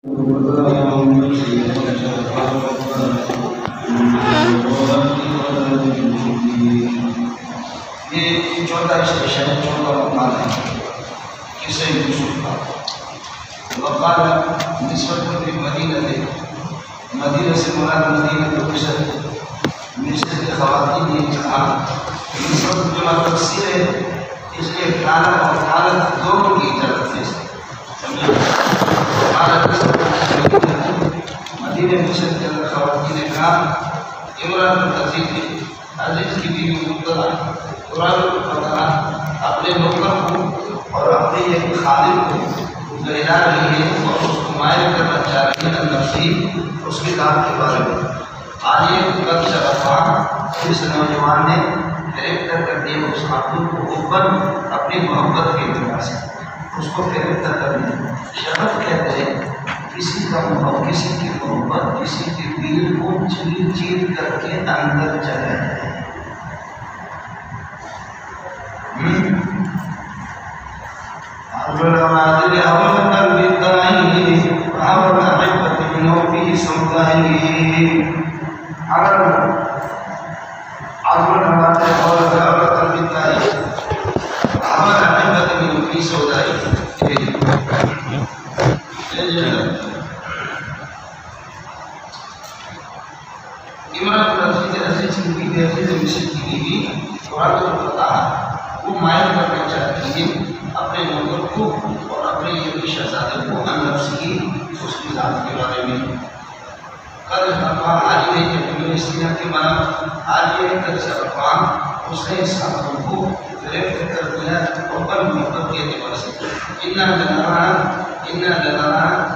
یہ چوتھا اسٹیشن ہے، چوتھا مقام ہے قصہ یوسف کا۔ وقال نسبت مدینہ مدینہ سے مراد مدینہ مصر، مصر کی خواتین نے کہا نسبت جمع تفسیر ہے، اس لیے کالا اور حالت دونوں کی اجازت ہے۔ مدینہ مصر کے اندر خواتین نے کہا عمران العزیز عزیز کی بیوی مبتلا قرآن الفتح اپنے نوکر کو اور اپنے ایک خادم کو گرہا رہی ہے اور اس کو مائل کرنا چاہ رہی ہے نفسی اس کے کام کے بارے میں۔ آج یہ قد شرفا اس نوجوان نے گرفتار کر دیا اس خاتون کو اوپر اپنی محبت کے اعتبار سے اس کو گرفتار کر دیا۔ شرف کہتے ہیں کسی کا محبت، کسی کی محبت کسی کے دل کو چیر کر کے اندر چلا جائے۔ وہ مائل کرنا چاہتی ہے اپنے نوکر کو اور اپنے یہ شہزادے کو نفس کی اس کی ذات کے بارے میں۔ کل حالی ہے کہ سینہ کے معنی حالی ہے کل شرفان اس نے اس خاتون کو گرفتار کر دیا اوپر محبت کے اعتبار سے۔ اِنَّا لَنَرَاهَا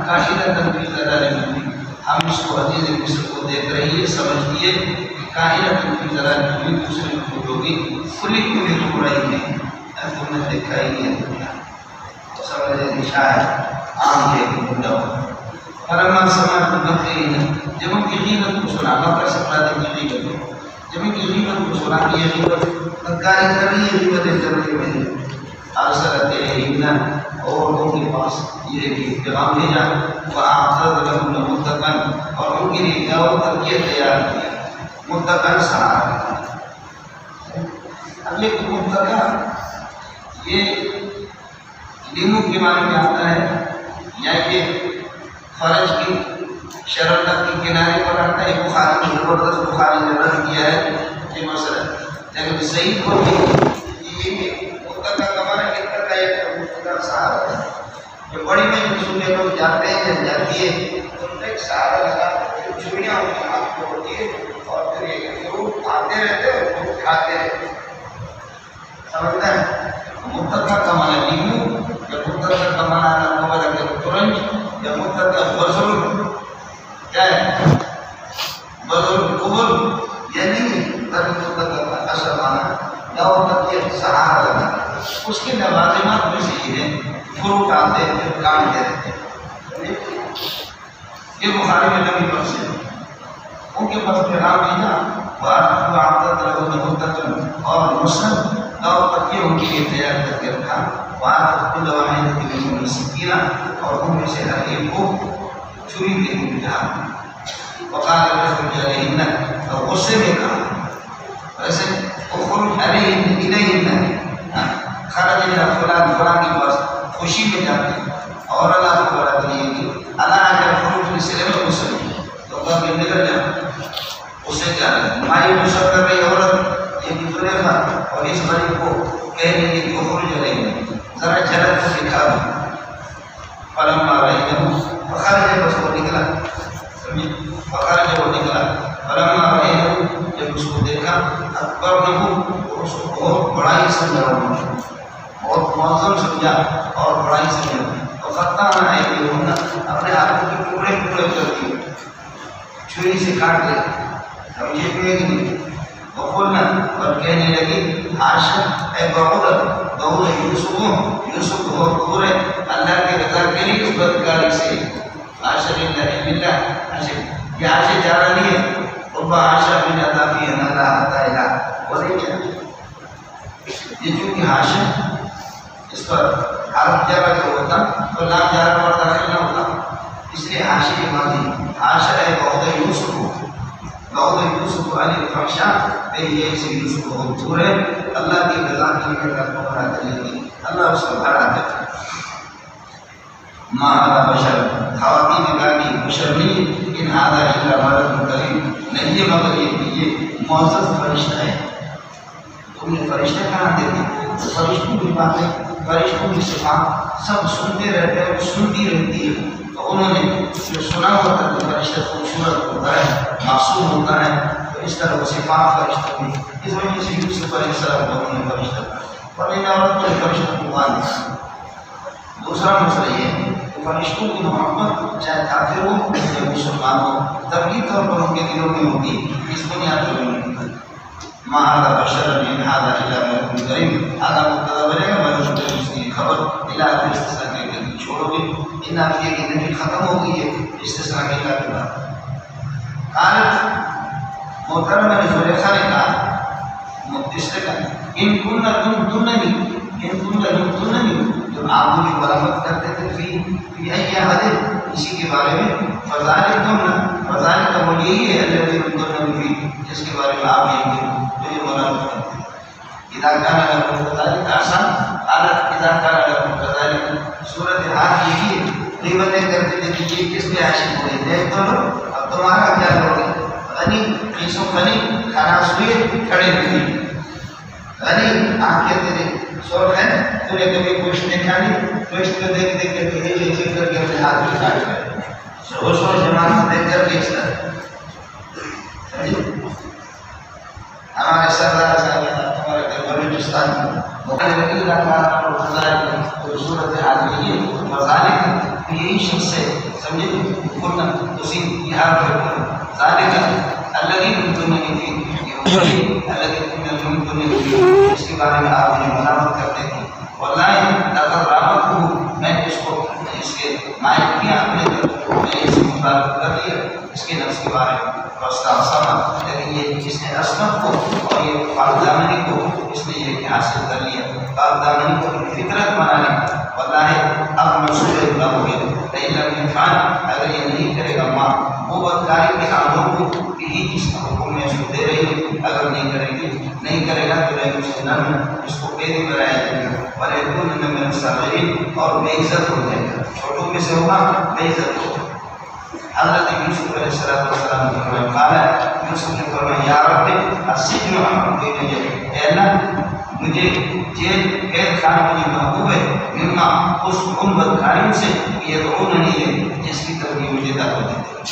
كَاهِنَةً فِي ضَلَالٍ مُبِينٍ، ہم اس کو عزیز مصر کو دیکھ رہی ہے، سمجھتی ہے کہ کائنات فی ضلال مبین دوسرے مخلوق ہوگی، کھلی کھلی ہو رہی ہے، تم نے دیکھا ہی نہیں دنیا سمجھے نشاء عام ہے کہ بندہ ہو۔ فلما سمعت بمكرهن، جب ان کی غیبت کو سنا، مکر سے مراد ہے غیبت، جب ان کی غیبت کو سنا کہ یہ غیبت نکاری کر رہی ہے، غیبت ضروری میں ارسلت الیہن، اور ان کے پاس یہ پیغام بھیجا، وَأَعْتَدْ لَهُنَّ مُتَّكًا، اور ان کے لیے گاؤں ترکیہ تیار کیا، متکن سہارا۔ اب یہ متکا یہ لیمو کے معنی میں آتا ہے، یا کہ فرج کی شرمدہ کے کنارے پر آتا ہے۔ بخاری میں زبردست بخاری نے رد کیا ہے یہ مسئلہ، لیکن صحیح کو بھی یہ متکا کا معنی متکا یا متکا سہارا ہے۔ جو بڑی میں سننے لوگ جاتے ہیں جب جاتی ہے تو ان ایک سہارا لگا چوڑیاں ان کے ہاتھ میں ہوتی ہے اور پھر یہ ضرور آتے رہتے اور ضرور کھاتے رہتے، سمجھتا ہے؟ متکا کا معنی لیمو، یا متکا کا معنی ترنج، یا متکا بزر، کیا ہے بزر قبل، یعنی متکا کا اصل معنی یا تکیہ سہارا لگا۔ اس کے لوازمات میں سے یہ ہے فروٹ آتے ہیں پھر کاٹتے رہتے ہیں۔ یہ بخاری میں نبی پر سے ان کے پاس پیغام بھیجا، اور مسلم اور تکیہ ان کے لیے تیار کر کے رکھا، اور ان میں سے ہر ایک کو چھری دے دیا۔ وقال رجل اور غصے میں کہا، ویسے اخرج الیہن، خرج فلان فلان کے پاس خوشی میں جاتے اور اللہ کو بڑا دلیے گی اللہ اگر خروج مسلم مسلم تو اللہ کے نکل جائے اسے کیا ہے مائی مشق کر رہی عورت یہ دوسرے کا اور اس غریب کو کہنے کی خروج رہی ہے ذرا جلد کو دکھا دو۔ فلما رأیتہو فخرج بس وہ نکلا، فخرج وہ نکلا، فلما رأیتہو جب اس کو دیکھا اکبرنہو اس کو بہت بڑائی سمجھا، بہت معظم سمجھا اور بڑائی سمجھا، وقطعن ایدیہن اپنے ہاتھوں کے ٹکڑے ٹکڑے کر دیے، چھری سے کاٹ لے، اب یہ پیے گی نہیں۔ وقلنا اور کہنے لگی حاشا اے بعودت بعود یوسف بہت دور ہے اللہ کے رضا کے لیے اس بدکاری سے، حاشا للہ للہ حاشا یہ حاشا جارا نہیں ہے، ربا حاشا من عذابی ان اللہ تعالیٰ ولی کیا یہ چونکہ حاشا اس پر حرف جارا جو ہوتا تو لام جارا پر داخل نہ ہوتا، اس لیے حاشی کے ماضی حاشر بعد یوسف علی الفحشاء پہ یہ اسے یوسف بہت دور ہے، اللہ کی رضا کے لیے اللہ کو بڑا کرے گی، اللہ اس کو بڑا کرے گا۔ ما هذا بشر، خواتین نے کہا کہ بشر نہیں، ان هذا الا ملک کریم، نہیں ہے مگر یہ معزز فرشتہ ہے۔ تم نے فرشتہ کہاں دیکھے؟ فرشتوں کی باتیں، فرشتوں کی صفات سب سنتے رہتے ہیں، سنتی رہتی ہے۔ تو انہوں نے جو سنا ہوا تھا کہ فرشتہ خوبصورت ہوتا ہے، معصوم ہوتا ہے، تو اس طرح وہ صفات فرشتوں کی، اس وجہ سے یوسف علیہ السلام کو انہوں نے فرشتہ کہا، اور ان عورت کو فرشتہ کو مان دیا۔ دوسرا مسئلہ یہ ہے کہ فرشتوں کی محبت چاہے کافر ہو یا مسلمان ہو، طبعی طور پر ان کے دلوں میں ہوگی، اس بنیاد پر نہیں ہوتا۔ ما هذا بشر ان هذا الا ملک کریم، هذا مبتدا بنے گا، ملک کریم اس کی خبر الا استثناء کے لیے چھوڑو گے، ان نافیہ کی نفی ختم ہو گئی ہے استثناء کے بعد۔ قالت محترمہ زلیخا نے کہا، مفسر کا ان کننا تننی، جو آپ مجھے ملامت کرتے تھے فی ای احد، اسی کے بارے میں، فذالک وہ یہی ہے الذی تننی فی، جس کے بارے میں آپ یہ ملامت کرتے ہیں۔ اذا کان لکم کذالک آسان، قالت اذا کان لکم کذالک، صورتحال یہی ہے، غیبتیں کرتے تھے کہ یہ کس پہ عاشق ہوئے، دیکھ تو لو اب تمہارا کیا کرو گے؟ غنی قیسوں غنی کھانا سوئے کھڑے ہوئے، غنی آپ کہتے تھے شوق ہے، تو نے کبھی گوشت نہیں کھانی، گوشت کو دیکھ دیکھ کر کے یہ چیک کر کے اپنے ہاتھ میں کاٹ کر سوچ جماعت دیکھ کر کے اس طرح ہمارے سردار صاحب ہمارے بلوچستان صورت حال یہی مذالک یہی شخص ہے، سمجھے کرنا اسی یہاں پر ذالک الذی تننی فی، اس کے بارے میں آپ نے ملامت کرتے تھے، واللہ اگر رابط ہوں میں اس کو اس کے مائل کیا اپنے میں نے اس کو مطابق کر لیا اس کے نفس کے بارے میں سما، لیکن یہ اس نے عصمت کو اور یہ پاکدامنی کو اس نے یہ حاصل کر لیا، پاکدامنی کو فطرت بنا لی۔ واللہ اب منصور اللہ ہو گیا، اگر یہ نہیں کرے گا ماں وہ بدکاری کے عاملوں کو بھی جس حکم میں اس کو دے رہی ہے، اگر نہیں کرے گا تو نہیں اس نرم اس کو قیدی بنایا جائے گا، وَلَيَكُونَ مِنَ الصَّاغِرِينَ، اور بے عزت ہو جائے گا، چھوٹوں میں سے ہوگا بے عزت ہوگا۔ حضرت یوسف علیہ السلام نے فرمایا، قال یوسف نے فرمایا، یا رب السجن احب الی، اے اللہ مجھے جیل قید خانہ مجھے محبوب ہے، مما اس ان بدکاریوں سے یدعوننی ہے جس کی طرف یہ مجھے دعوت دیتے ہیں۔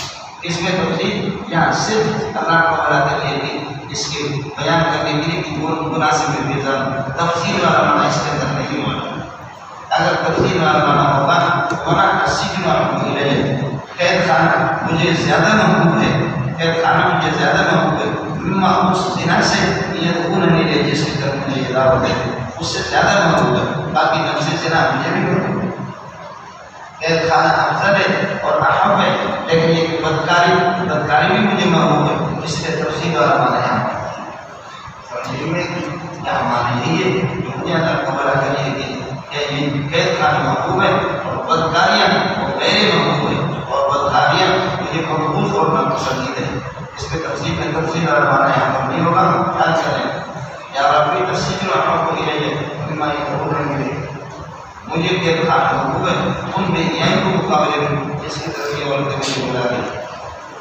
اس میں تفصیل یہاں صرف اللہ کو بڑا کر لیا کہ اس کے بیان کرنے کے لیے کہ وہ مناسب بیزان تفصیل والا معنی اس کے اندر نہیں ہوگا۔ اگر تفصیل والا معنی ہوگا وَنَا السِّجْنُ أَحَبُّ إِلَيَّ، قید خانہ مجھے زیادہ محبوب ہے، قید خانہ مجھے زیادہ محبوب ہے، مما اس زنا سے یدعوننی ہے جس کی طرف مجھے دعوت دیتے ہیں، اس سے زیادہ محبوب ہے، باقی نفس زنا مجھے بھی محبوب ہے۔ قید خانہ افضل ہے اور احب ہے، لیکن یہ بدکاری بھی مجھے محبوب ہے، اس لیے تفصیل والا معنی ہے۔ میں کیا معنی یہی ہے کہ مجھے اللہ کو بڑا کریے کہ یہ قید خانہ محبوب ہے اور بدکاریاں وہ غیر محبوب ہے، اور بدکاریاں مجھے مقبول اور ناپسندید ہے۔ اس کے تفصیل میں تفصیل والا معنی یہاں پر نہیں ہوگا، خیال کریں۔ یا ربی السجن احب الی مما یدعوننی الیہ، مجھے قید خانہ محبوب ہے ان میں یہیں کو مقابلے میں جس کی طرف یہ عورتیں مجھے بلا گئی۔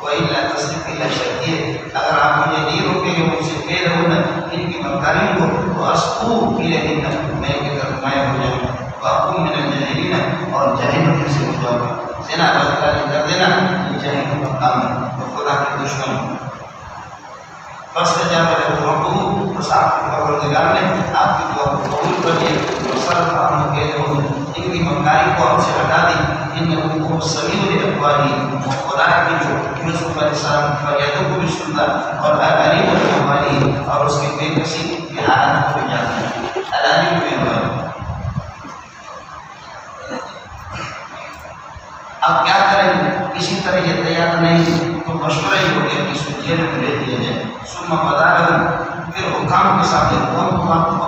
وَإِلَّا تَصْدِقِ اللَّهِ شَرْطِيَ، اگر آپ مجھے نہیں روکیں گے مجھ سے قید ہونا ان کی بدکاریوں کو، تو اسقو الیہن، میں ان کی طرف مائل ہو جاؤں گا، وَأَكُونَ مِنَ الْجَاهِلِينَ، اور جاہلوں میں سے ہو جاؤں گا۔ زنا بدکاری کر دینا یہ جاہلوں کا کام ہے، وہ خدا کے دشمن ہے۔ فاستجاب له ربه، بس آپ کے پروردگار نے آپ کی دعا کو قبول کر لیا، وصرف عنہ کیدہم، ان کی مکاری کو ہم سے ہٹا دی، انہ هو السمیع لأقوالہ، خدا کی جو یوسف علیہ السلام کی فریادوں کو بھی سنتا اور علیم بأحوالہ، اور اس کے بے کسی کی حالات کو بھی جانتا ہے، علیم بأحوالہ۔ اب کیا کریں؟ اسی طرح یہ تیار نہیں تو مشورہ ہی ہو گیا کہ اس کو جیل میں لے دیا جائے۔ ثم بدا لهم، پھر حکام کے ساتھ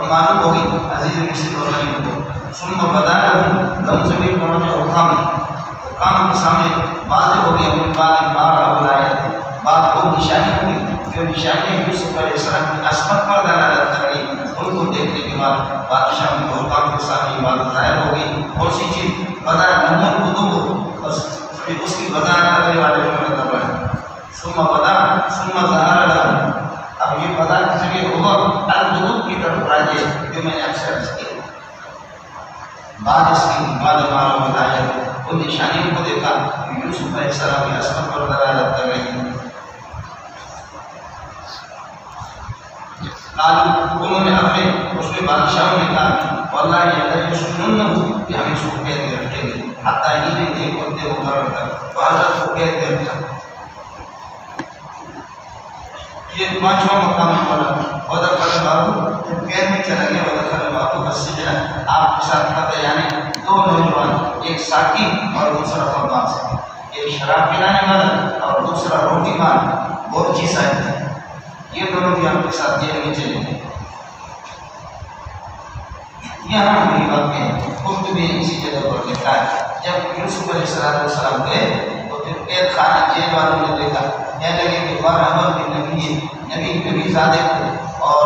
معلوم ہوگی عزیز مصر اور غریب کو۔ ثم بدا لهم، لم زمین پہنچے حکام ارکان کے سامنے واضح ہو گیا ان بار بلائے بات وہ نشانی ہوئی جو نشانی یوسف علیہ السلام کی عصمت پر دلالت کر رہی ان کو دیکھنے کے بعد بادشاہ کے حکام کے سامنے بات ظاہر ہو گئی. کون سی چیز بدا نمبر ادو اس کی بدا کرنے والے مطلب ہے ثم ظہر لہم. اب یہ بدا کسی کے ہوگا الغدود کی طرف راجے جو میں نے اکثر عرض کیا. بعد اس کی بعد ہمارا بتایا ان نشانیوں کو دیکھا یوسف علیہ السلام کی عصمت پر دلالت کر رہی ہے. انہوں نے اپنے اس میں بادشاہوں نے کہا واللہ یہ یسجننہ کہ ہم اس کو قید میں رکھیں گے حتیٰ ہی ایک بندے کو مر کر حضرت کو قید میں رکھا. یہ پانچواں مقام ہمارا ودخل بابو جب قید میں چلا گیا ودخل بابو السجن. آپ کے ساتھ پتہ یعنی دو نوجوان ایک ساقی اور دوسرا خباز ایک شراب پلانے والا اور دوسرا روٹی مان بورچی صاحب یہ دونوں بھی آپ کے ساتھ جیل میں چلے گئے. یہاں ہماری بات میں خود بھی اسی جگہ پر لکھا ہے جب یوسف علیہ السلام گئے تو پھر قید خانہ جیل والوں نے دیکھا کہنے لگے کہ مرحبا نبی زادے کو اور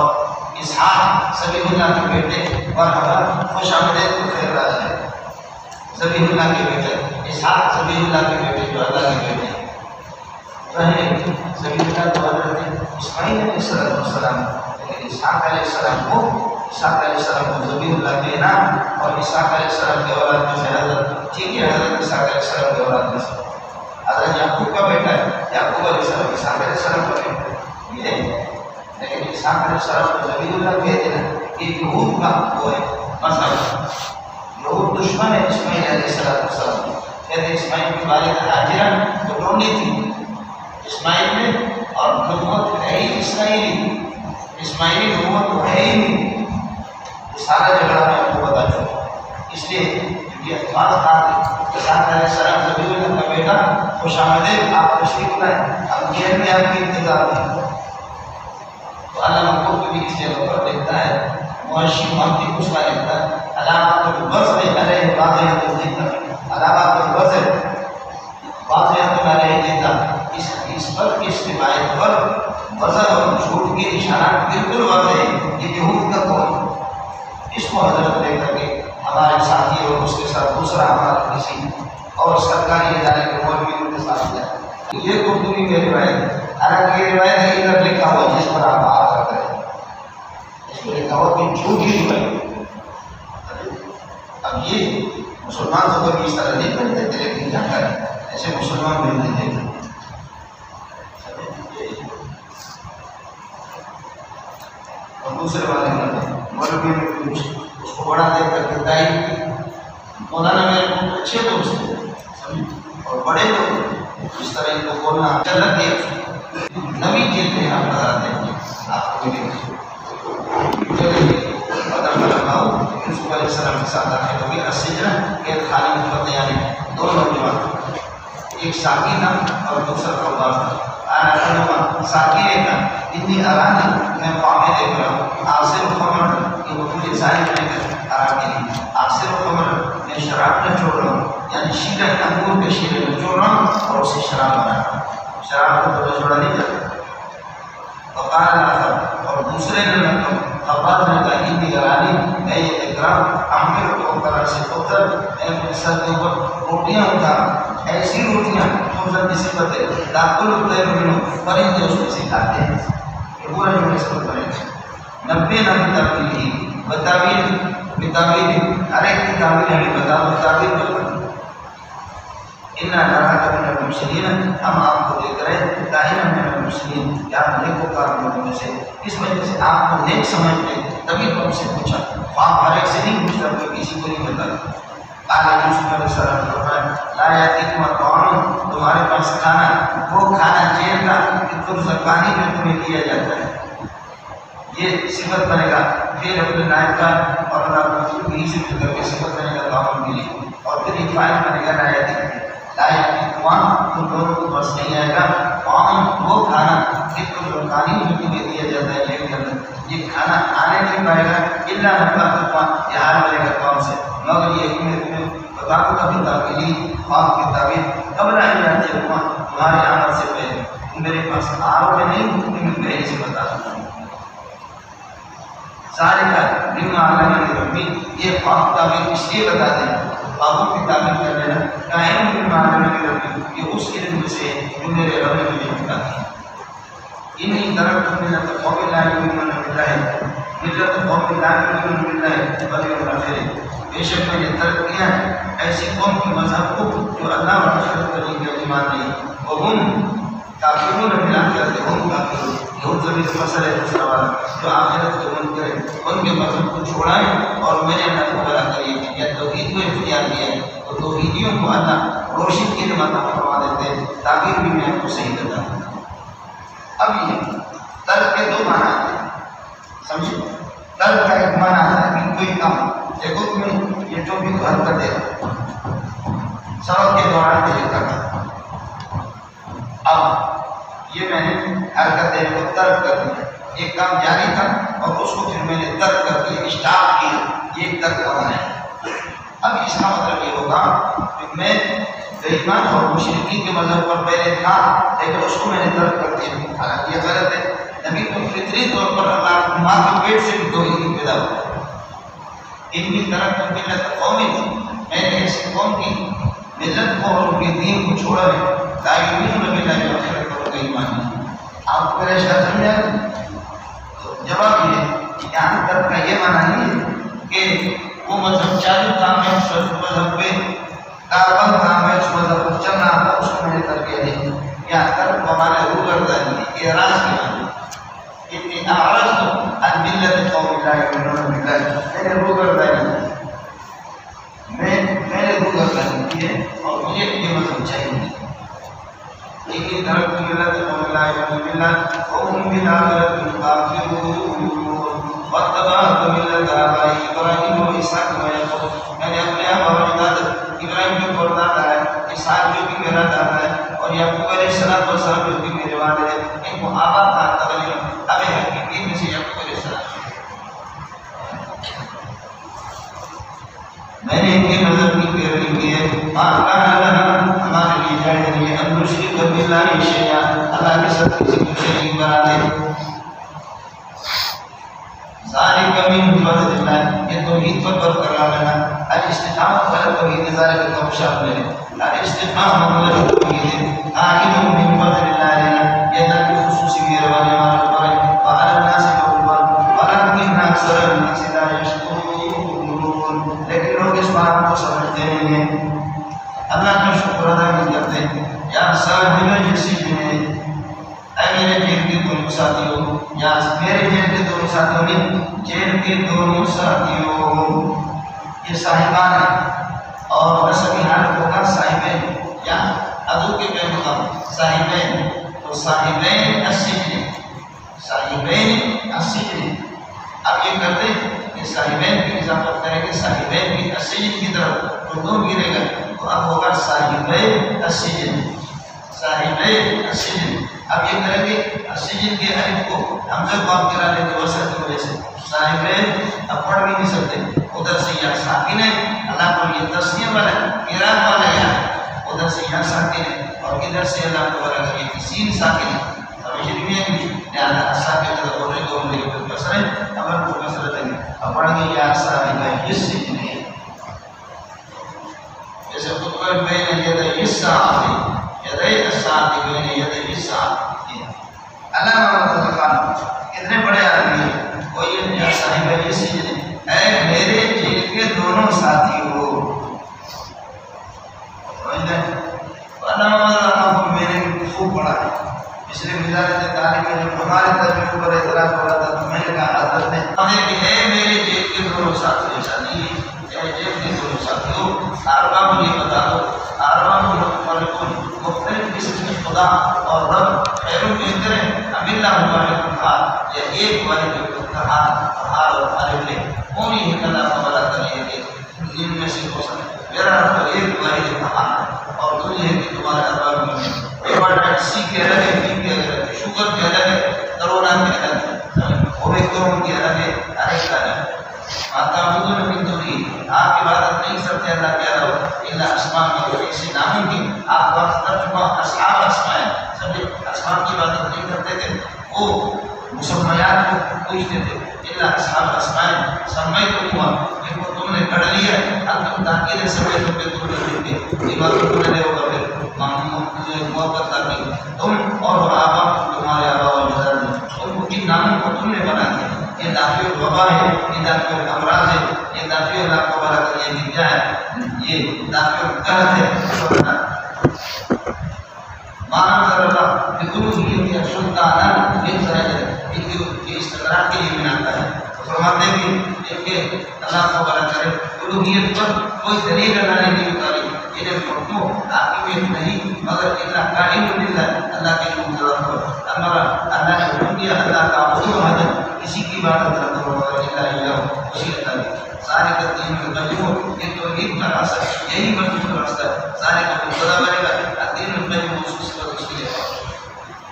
اسحاق سبیح اللہ کے بیٹے مرحبا خوش آمدید کو خیر راج ہے. سبیح اللہ کے بیٹے اسحاق سبیح اللہ کے بیٹے جو اللہ کے بیٹے سبیح اللہ تو حضرت اسماعیل علیہ السلام لیکن اسحاق علیہ السلام کو ذبیح اللہ کہنا اور اسحاق علیہ السلام کے اولاد میں سے حضرت ٹھیک ہے حضرت اسحاق علیہ السلام کے اولاد میں سے حضرت یعقوب کا بیٹا ہے یعقوب علیہ السلام اسحاق علیہ السلام کا بیٹا یہ لیکن اسحاق علیہ السلام کو ذبیح اللہ کہہ دینا یہ یہود کا وہ ہے مسئلہ. یہود دشمن ہے اسماعیل علیہ السلام کہتے اسماعیل کی والدہ ہاجرہ تو ڈھونڈی تھی اسماعیل میں اور نبوت ہے ہی اسماعیلی نبوت ہے ہی نہیں. یہ سارا جھگڑا میں آپ کو بتا چکا. اس لیے یہ اعتماد خان اسحاق علیہ السلام ذبیح اللہ کا بیٹا خوش آمدید آپ تشریف لائیں اب جیل میں آپ کی انتظار نہیں. تو علامہ قرطبی اس جگہ پر لکھتا ہے معاشی محمد اس کا لکھتا ہے علامات الوضع علیہ واضح الذکر علامات الوضع واضح علیہ ذکر اس پر اس روایت پر وضع اور جھوٹ کے نشانات بالکل واضح ہے. یہ یہود کا قول اس کو حضرت لے کر کے ہمارے ساتھی اور اس کے ساتھ دوسرا ہمارا کسی اور سرکاری ادارے کے مولویوں کے ساتھ جائے. یہ قرطبی کی روایت ہے. حالانکہ یہ روایت ہے ادھر لکھا ہوا جس پر آپ بات کرتے ہیں اس کو لکھا ہوا کہ جھوٹی روایت. اب یہ مسلمان تو کبھی اس طرح نہیں کرتے تھے لیکن کیا کریں ایسے مسلمان بھی نہیں دیتے. اور دوسرے والے مولوی نے کچھ اس کو بڑا دیکھ کر کے دائی مولانا میرے کو اچھے دوست تھے اور بڑے لوگ اس طرح ان کو بولنا غلط ہے. نبی جیل میں آپ بتاتے ہیں آپ کو یوسف علیہ السلام کے ساتھ داخل ہو گئے السجن قید خانے میں فتح یعنی دو نوجوان ایک ساقی تھا اور دوسرا خباز تھا. ساقی نے کہا اتنی آرانی میں پاپے دیکھ رہا ہوں آصر و خمر یہ وہ مجھے ظاہر کرنے کا آرام کے لیے آصر و خمر میں شراب نہ چھوڑ رہا ہوں یعنی شیرہ انگور کے شیرے میں چھوڑ رہا ہوں اور اسے شراب بنا رہا ہوں. شراب کو تو چھوڑا نہیں جاتا. وقال آخر اور دوسرے نے خباز نے کہا اتنی آرانی میں یہ اکرام عامر کو طرح سے پتھر میں اپنے سر کے اوپر روٹیاں اٹھا ایسی روٹیاں پتھر کی صفت ہے داخل ہوتے ہیں پرندے اس میں سے کھاتے ہیں. یہ پورا جو نسبت کریں گے 90 بتاویل ہر ایک کی تعبیر ہمیں بتاؤ تعبیر بتاؤ اِنَّا نَرَاكَ مِنَ الْمُحْسِنِينَ ہم آپ کو دیکھ رہے ہیں دائما مِنَ الْمُحْسِنِينَ کہ آپ نیکوکار لوگوں میں سے اس وجہ سے آپ کو نیک سمجھتے تبھی تو ہم سے پوچھا. آپ ہر ایک سے نہیں پوچھتا کوئی کسی کو نہیں بتا. آگے یوسف علیہ السلام نے فرمایا لا یأتیکم الطعام تمہارے پاس کھانا وہ کھانا جیل کا کہ ترزقانی میں تمہیں دیا جاتا ہے. یہ صفت بنے گا پھر اپنے نائب کا اور اللہ یہی سے مل کر کے صفت بنے گا تعاون کے لیے اور پھر یہ فائل بنے گا لا یأتیکم تم لوگوں کو بس نہیں آئے گا طعام وہ کھانا کہ ترزقانی میں تمہیں دیا جاتا ہے جیل کے اندر. یہ کھانا آنے نہیں پائے گا الا نبأتکم یہ حال بنے گا قوم سے مگر یہ بتاؤں کبھی تعبیری خواب کی تعبیر قبل آئی جاتے ہوا تمہارے عمل سے پہلے میرے پاس آؤ میں نہیں کہ میں پہلے سے بتا سکتا ہوں سارے کا بما علمنی ربی یہ خواب تعبیر اس لیے بتا دیں خوابوں کی تعبیر کر لینا قائم بما علمنی ربی یہ اس علم سے جو میرے رب نے مجھے بتا دیا انہی طرف ملت قوم لا یؤمنون باللہ ملت قوم لا یؤمنون باللہ والیوم الآخر بے شک میں نے ترک کیا ہے ایسی قوم کی مذہب کو جو اللہ و آخرت پر ایمان نہیں وہم کافرون بالآخرۃ ہم کافرون یہود زمین مسئلہ دوسرا والا جو آخرت کو منکر ہے ان کے مذہب کو چھوڑائیں اور میں نے اللہ کو بلا کریے کہ یا توحید کو اختیار کیا ہے تو توحیدیوں کو اللہ روشن کی نعمت فرما دیتے ہیں تعبیر بھی میں آپ کو صحیح کرتا ہوں اب یہ ترک کے دو معنی ہیں سمجھے ترک کا ایک معنی ہے کہ کوئی کام دیکھو تمہیں یہ جو بھی گھر کر دے سڑک کے دوران کے لیے کرنا اب یہ میں نے حرکت دے کو ترک کر دیا ایک کام جاری تھا اور اس کو پھر میں نے ترک کر دیا اسٹاپ کیا یہ ایک ترک ہونا ہے اب اس کا مطلب یہ ہوگا کہ میں بےایمان اور مشرکین کے مذہب پر پہلے تھا لیکن اس کو میں نے ترک کر دیا حالانکہ یہ غلط ہے نبی تو فطری طور پر اللہ ماں کے پیٹ سے بھی توحید پیدا ہوا ان کی طرف ملت قومی تھی میں نے ایسی قوم کی ملت کو اور ان کے دین کو چھوڑا ہے تاکہ نبی اللہ کے آخرت پر کوئی ایمان نہیں آپ کو میرا شاید سمجھا تو جواب یہ یہاں تک کا یہ معنی نہیں ہے کہ وہ مذہب چالو کام ہے اس مذہب پہ کاربن کام ہے اس مذہب پر چلنا آتا اس کو میں نے کر کے نہیں یہاں تک ہمارا رو کرتا ہے اعراض کے معنی اتنی اعراض تو ملت قوم لا یؤمنون باللہ میں نے رو کرتا نہیں میں نے رو کرتا نہیں ہے اور مجھے یہ مذہب چاہیے لیکن طرف ملت قوم لا یؤمنون باللہ وهم بالآخرۃ هم کافرون واتبعت ملت آبائی ابراہیم و اسحاق و یعقوب میں نے اپنے آبا و اجداد ابراہیم جو پردادا ہے اسحاق جو بھی میرا دادا ہے اور یعقوب علیہ السلام جو بھی میرے والد ہے ان کو آبا تھا تغیر اب حقیقی میں سے یعقوب علیہ السلام میں نے ان کے مذہب کی پیروی کی ہے ہمارے لیے جائز نہیں ہے ہم مشرک باللہ شیئا اللہ کے ساتھ کسی کو شریک بنا دے ذالک من فضل اللہ یہ توحید پر برقرار رہنا الاستقامت پر توحید ذالک کا مشابہ ہے الاستقامت پر توحید عالم من فضل اللہ رہنا یہ اللہ کی خصوصی مہربانی ہمارے اوپر ہے وعلی الناس بالقرب ولکن اکثر الناس لا یشکرون لیکن لوگ اس بات کو سمجھتے نہیں ہیں اللہ کا شکر ادا نہیں کرتے یا صاحب الجسیم اے میرے جیل کے دونوں ساتھیوں یا میرے جیل کے دونوں ساتھیوں نے جیل کے دونوں ساتھیوں یہ صاحبان ہیں اور نسبی حالت ہوگا صاحبین یا عدو کے پہ مقام صاحبین تو صاحبین السجن صاحبین السجن اب یہ کرتے کہ صاحبین کی اضافت کریں گے صاحبین کی السجن کی طرف تو دو گرے گا تو اب ہوگا صاحبین السجن صاحبین السجن اب یہ کریں گے السجن کے الف کو حمزہ کو آپ کرا لیں گے وسط کی وجہ سے صاحبین اب پڑھ بھی نہیں سکتے ادھر سے یا ساکن ہے اللہ کو یہ تسنیہ والا قرات والا یا ادھر سے یا ساکن ہے اور ادھر سے اللہ کو بڑا کر یہ سین ساکن ہے سمجھ نہیں ہے لہذا ساکن کا بولنے کو ہم لے کر کسر ہے امر کو کسر دیں اب پڑھ گے یا صاحب السجن ہے جیسے خطبہ بین یدی الساعۃ یدی الساعۃ بین یدی الساعۃ اللہ تعالی کتنے بڑے آدمی ہیں کوئی یا صاحب السجن اے میرے جیل کے دونوں ساتھی ہو میں نے خوب پڑھا ہے اس لیے وزارت تعلیم میں جب ہمارے ترجمے پر اعتراض ہو رہا تھا تو میں نے کہا حضرت نے اے میرے جیل کے دونوں ساتھی شادی اے جیل کے دونوں ساتھیوں ارباب مجھے بتا دو ارباب مختلف قسم کے خدا اور رب خیروں کے اندر اب اللہ مبارک کہا یا ایک واحد کہا اور عالم نے کون ہی اللہ کا بڑا کر یہ ان میں سے ہو سکتا میرا رب ایک واحد کہا اور تو یہ کہ تمہارے ارباب میں ایک سی کے الگ ہے بی کے الگ ہے شوگر کے الگ ہے کرونا کے الگ ہے اومیکرون کے الگ ہے ہر ایک الگ ہے آتا بدون من توحید آپ عبادت نہیں کرتے اللہ کے علاوہ اصحاب اسماء سب اصحاب کی بات نہیں کرتے تھے، وہ مسمیات کو پوچھتے تھے، الا اصحاب اسماء سمیتم ہوا، جن کو تم نے گھڑ لیا انتم تاکید سمے تو پہ تم نے یہ بات تم نے ہوگا پھر محبت کرنی تم اور آبا تمہارے آبا و اجداد نے ان کو کن ناموں کو تم نے بنا دیا. یہ دافع الوبا ہے، یہ دافع الامراض ہے، یہ دافع اللہ کو بلا کر یہ نجا ہے، یہ دافع القحط ہے. مانا کر اللہ بقلوبیت یا سلطانا یہ استقرار کے لیے بناتا ہے. فرماتے ہیں کہ اللہ کو بلا کرے الوہیت پر کوئی دلیل اللہ نے نہیں اتاری، انہیں حکم حاکمیت نہیں مگر اتنا قائم باللہ اللہ کے مطلب پر اللہ نے حکم دیا اللہ کا عبد حاجت کسی کی عبادت نہ کرو الا اللہ اسی اللہ سارے کا دین میں مجموع یہ توحید کا راستہ یہی مجموع راستہ ہے. سارے کا خدا بنے گا دین میں مخصوص پر اس لیے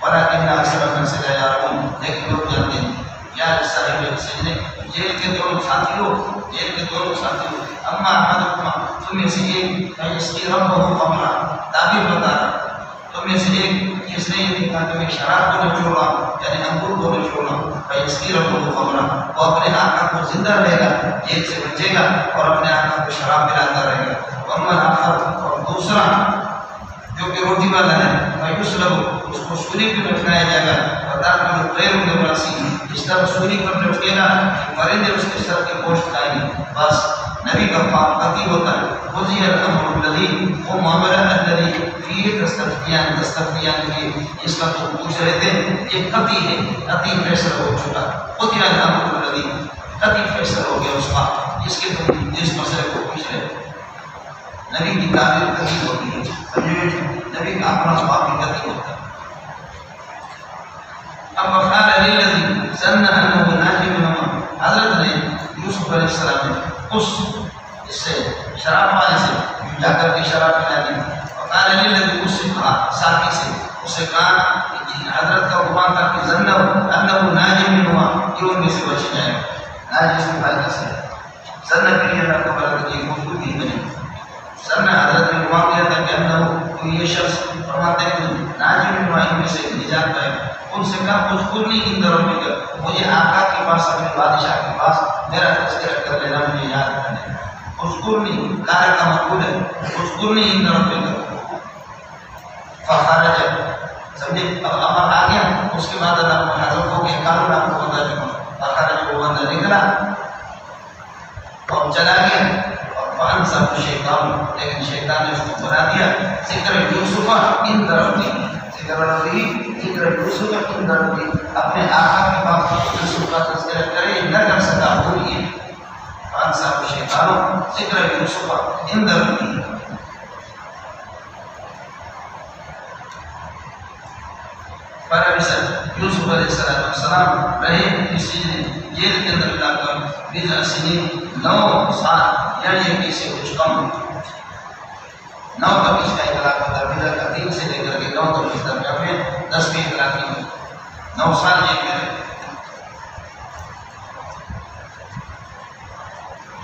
ولكن اکثر من سے لا يعلمون، لیکن لوگ جانتے ہیں. یا صاحب سجن جیل کے دونوں ساتھی لوگ، جیل کے دونوں ساتھی لوگ، اما احدکما تم میں سے ایک یسقی ربہ خمرا تعبیر بتا رہا، تم میں سے ایک جس نے یہ کہا کہ میں شراب کو نہ چھوڑا یعنی انگور کو نہ چھوڑا، یسقی ربہ خمرا وہ اپنے آقا کو زندہ رہے گا، جیل سے بچے گا اور اپنے آقا کو شراب پلاتا رہے گا. اما آخر اور دوسرا جو کہ روٹی والا ہے فیسلب اس کو سولی پہ لٹکایا جائے گا اور تاکہ غیر مراسی اس طرح سولی پر لٹکے گا پرندے اس کے سر کے گوشت کھائیں گے. بس نبی کا قطعی ہوتا ہے خذی الامر الذی وہ معاملہ الذی فیہ تستفتیان کی اس کا تو پوچھ رہے تھے یہ قطعی ہے، قطعی فیصلہ ہو چکا. خذی الامر الذی قطعی فیصلہ ہو گیا اس کا جس کے تم جس مسئلے کو پوچھ رہے تھے. نبی کی تعبیر قطعی ہوتی ہے، نبی کا اپنا سواب بھی قطعی ہوتا ہے. اب وقال للذی ظن انه ناج منهما حضرت نے یوسف علیہ السلام نے اس سے شراب والے سے جا کر کے شراب پلا دی. وقال للذی اس سے کہا ساتھی سے اس سے کہا حضرت کا گمان تھا کہ ظن انه ناج منهما یہ ان میں سے بچ جائے گا. ناج اس میں فائدہ سے ظن کے لیے اللہ کو بلا کہ موجود ہی نہیں. سرنا حضرت نے گمان کیا تھا کہ انہو یہ شخص فرماتے ہیں ناجی من مائن میں سے نجات پائے. ان سے کہا اذکرنی عند ربک، مجھے آقا کے پاس اپنے بادشاہ کے پاس میرا تذکرہ کر لینا، مجھے یاد کرنے. اذکرنی کارا کا مقبول ہے اذکرنی عند ربک فخرج سمجھے. اب امر آ گیا اس کے بعد اللہ کو حضرت ہو گیا قانون آپ کو بتا دوں. فخرج وہ بندہ نکلا اور چلا گیا فانسا شیطان لیکن شیطان نے اس کو بنا دیا ذکر یوسف عند ربی ذکر ربی ذکر یوسف عند ربی اپنے آقا کے پاس یوسف کا تذکرہ کرے نہ کر سکا بھولیے. فانسا شیطان ذکر یوسف عند ربی. فربسل یوسف علیہ السلام رہے اسی جیل کے اندر لا کر بضع سنین 9 سال یعنی سے کچھ کم 9 تک اس کا اطلاق ہوتا ہے. بضع کا 3 سے لے کر کے 9 تک اس درجہ میں 10 کے اطلاق کی 9 سال جیل میں رہے.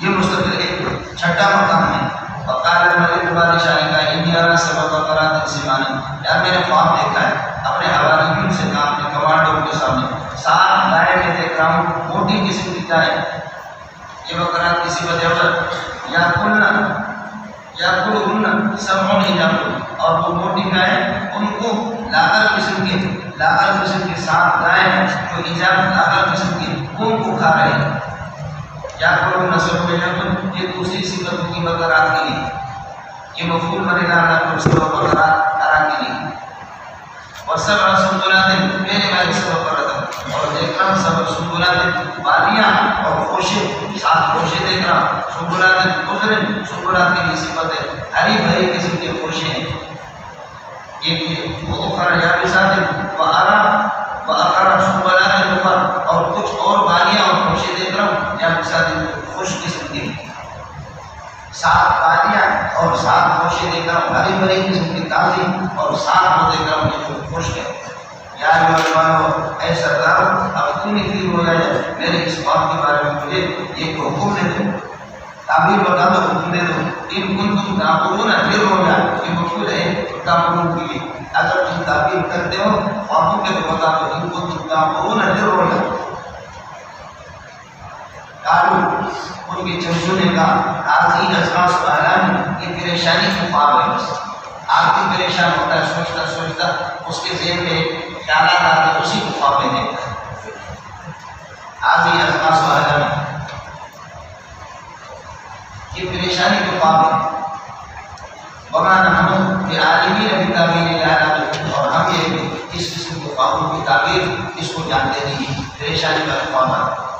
یہ مستقل ایک چھٹا مقام ہے. وقال الملك بادشاہ نے کہا انی ارى سبع بقرات سمان، یار میں نے خواب دیکھا ہے اپنے حواریوں سے کہا اپنے کمانڈروں کے سامنے 7 گائے میں دیکھ رہا ہوں موٹی قسم کی گائے. یہ بقرات کسی وجہ پر یا کلن سبع حجاب اور وہ موٹی گائے ان کو لاغر قسم کے 7 گائے جو حجاب لاغر قسم کے ان کو کھا رہے ہیں. یا کوئی نسل میں جب یہ دوسری صفت کی بقرات کے لیے یہ مفعول بنے گا اللہ کو سبع بقرات ارا کے لیے. اور سبع سنبلات میرے بارے سبع بقرات اور دیکھ رہا ہوں سبع سنبلات بالیاں اور خوشے 7 خوشے دیکھ رہا ہوں. سنبلات خضر سنبلات کی صفت ہے ہری بھری قسم کے خوشے ہیں. یہ وہ اخرى یابسات وآخر سنبلات اخرى اور کچھ اور بالیاں اور خوشے دیکھ رہا ہوں یابسات خوش قسم کی 7 بالیاں اور 7 خوشے دیکھ رہا ہوں ہری بھری قسم کی تازی اور 7 وہ دیکھ رہا ہوں جو خشک ہے. یا نوجوانوں اے سردار اب تم اتنی ہو جائے میرے اس بات کے بارے میں مجھے ایک حکم دے دو، تعبیر بتا دو، حکم دے دو. ان کنتم تعبدون پھر ہو جائے یہ مفعول ہے تعبدون کے لیے. اگر تعبیر کرتے ہو خوابوں کے تو بتا دو ان کو تم تعمرون للرؤیا قالوا ان کے چمچوں نے کہا آخری اشخاص و احلام یہ پریشانی کا خواب ہے بس آدمی پریشان ہوتا ہے سوچتا سوچتا اس کے ذہن میں خیالات آتے ہیں اسی کو خواب میں دیکھتا ہے آخری اشخاص و احلام یہ پریشانی کا خواب ہے وما نحن بعالمین بتاویل الاحلام اور ہم یہ اس قسم کے خوابوں کی تعبیر اس کو جانتے نہیں پریشانی کا خواب ہے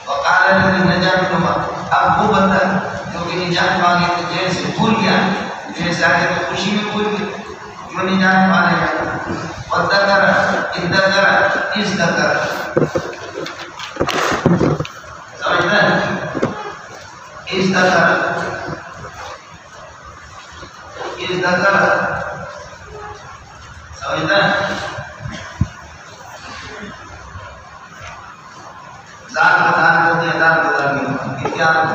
وقال الذي نجا منهما اب وہ بندہ جو کہ نجات مانگے تو جیل سے بھول گیا جیل سے آگے تو خوشی میں بھول گیا جو نجات پانے گا وذکر اذ ذکر سمجھتا ہے اذ ذکر سمجھتا ہے ذات بدان ہوتے ہیں ذات بدان میں اتیار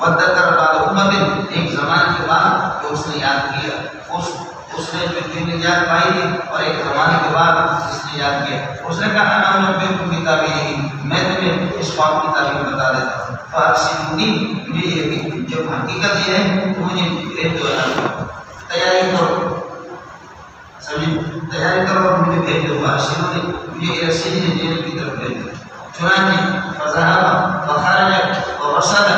وذکر بعد امت ایک زمان کے بعد جو اس نے یاد کیا اس نے جو نجات پائی تھی اور ایک زمانے کے بعد اس نے یاد کیا اس نے کہا انا انبئکم بتاویلہ میں تمہیں اس خواب کی تعبیر بتا دیتا ہوں فارسلونی مجھے یہ جب حقیقت یہ ہے تو مجھے بھیج دو تیاری کرو سمجھیں تیاری کرو اور مجھے بھیج دو فارسلونی مجھے سجن جیل کی طرف بھیج دو چنانچہ فذهب وخرج ورصد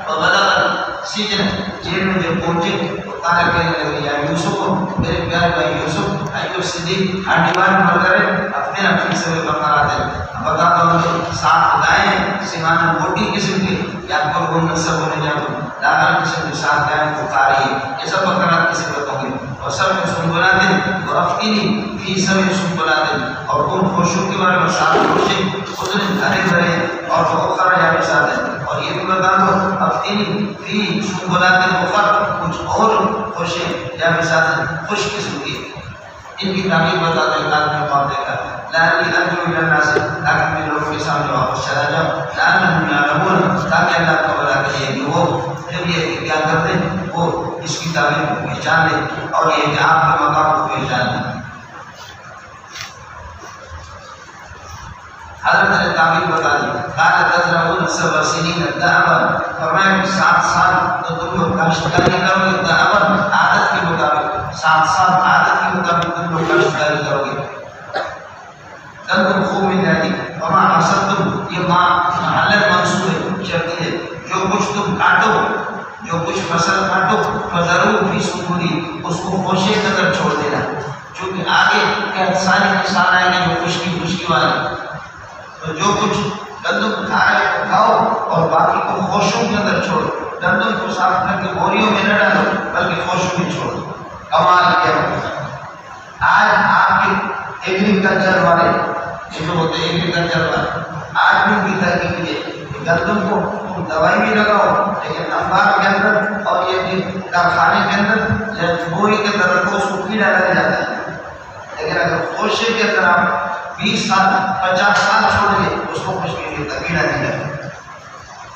وبلغ السجن جیل میں جب پہنچے قال کہنے لگے یا یوسف میرے پیارے بھائی یوسف ایو صدیق ہانڈیوان مر کرے اپنے اپنی سبے بقرات ہے بتا دو ساتھ گائیں سیمان موٹی قسم کے یا پر وہ نصب ہونے جاؤ لاغر قسم کے ساتھ گائیں کو کھا رہی ہے یہ سب بقرات کسی بتوں گے اور سب میں سنبلا دن ورفتینی فی سبے سنبلا دن اور ان خوشوں کے بارے میں ساتھ خوشی خودن گھرے بھرے اور اخرى یا ساتھ ہے اور یہ بھی بتا دو افتینی فی سنبلا دن اخر کچھ اور خوشیں یا ساتھ خوش قسم کی ان کی تعبیر بتا دیں اللہ نے خواب دیکھا لعلی ارجو الی الناس تاکہ میں لوگوں کے سامنے واپس چلا جاؤں لعلہم یعلمون تاکہ اللہ کو بلا کہ یہ وہ جب یہ کیا کرتے ہیں وہ اس کی تعبیر کو پہچان لیں اور یہ کہ آپ کے مقام کو پہچان لیں حضرت نے تعبیر بتا دی قال تزرعون 7 سنین دابا فرمایا 7 سال تو تم لوگ کاشتکاری کرو گے دابا عادت کے مطابق 7 سال عادت کے مطابق تم لوگ کاشتکاری کرو گے تب تم خوب مل جائے گی وما حصدتم یہ محلت منصوب ہے شرطی ہے جو کچھ تم کاٹو جو کچھ فصل کاٹو فضرور فی سنبلی اس کو خوشے قدر چھوڑ دینا چونکہ آگے کیا ساری نشان آئے گے جو خشکی والے تو جو کچھ گندم کھاؤ اور باقی کو خوشوں کے اندر چھوڑو گندم کو صاف کر کے بوریوں میں نہ ڈالو بلکہ خوشوں میں چھوڑو کمال کیا ہوتا آج آپ کے ایگریکلچر والے جو ہوتے ہیں ایگریکلچر والے آج بھی تحقیق کیے گندم کو تم دوائی بھی لگاؤ لیکن انبار کے اندر اور یہ کارخانے کے اندر بوری کے اندر رکھو اس کو کیڑا لگ جاتا ہے لیکن اگر خوشے کے اندر آپ 20 سال 50 سال چھوڑ گئے اس کو خوش نہیں دیتا کیڑا نہیں لگتا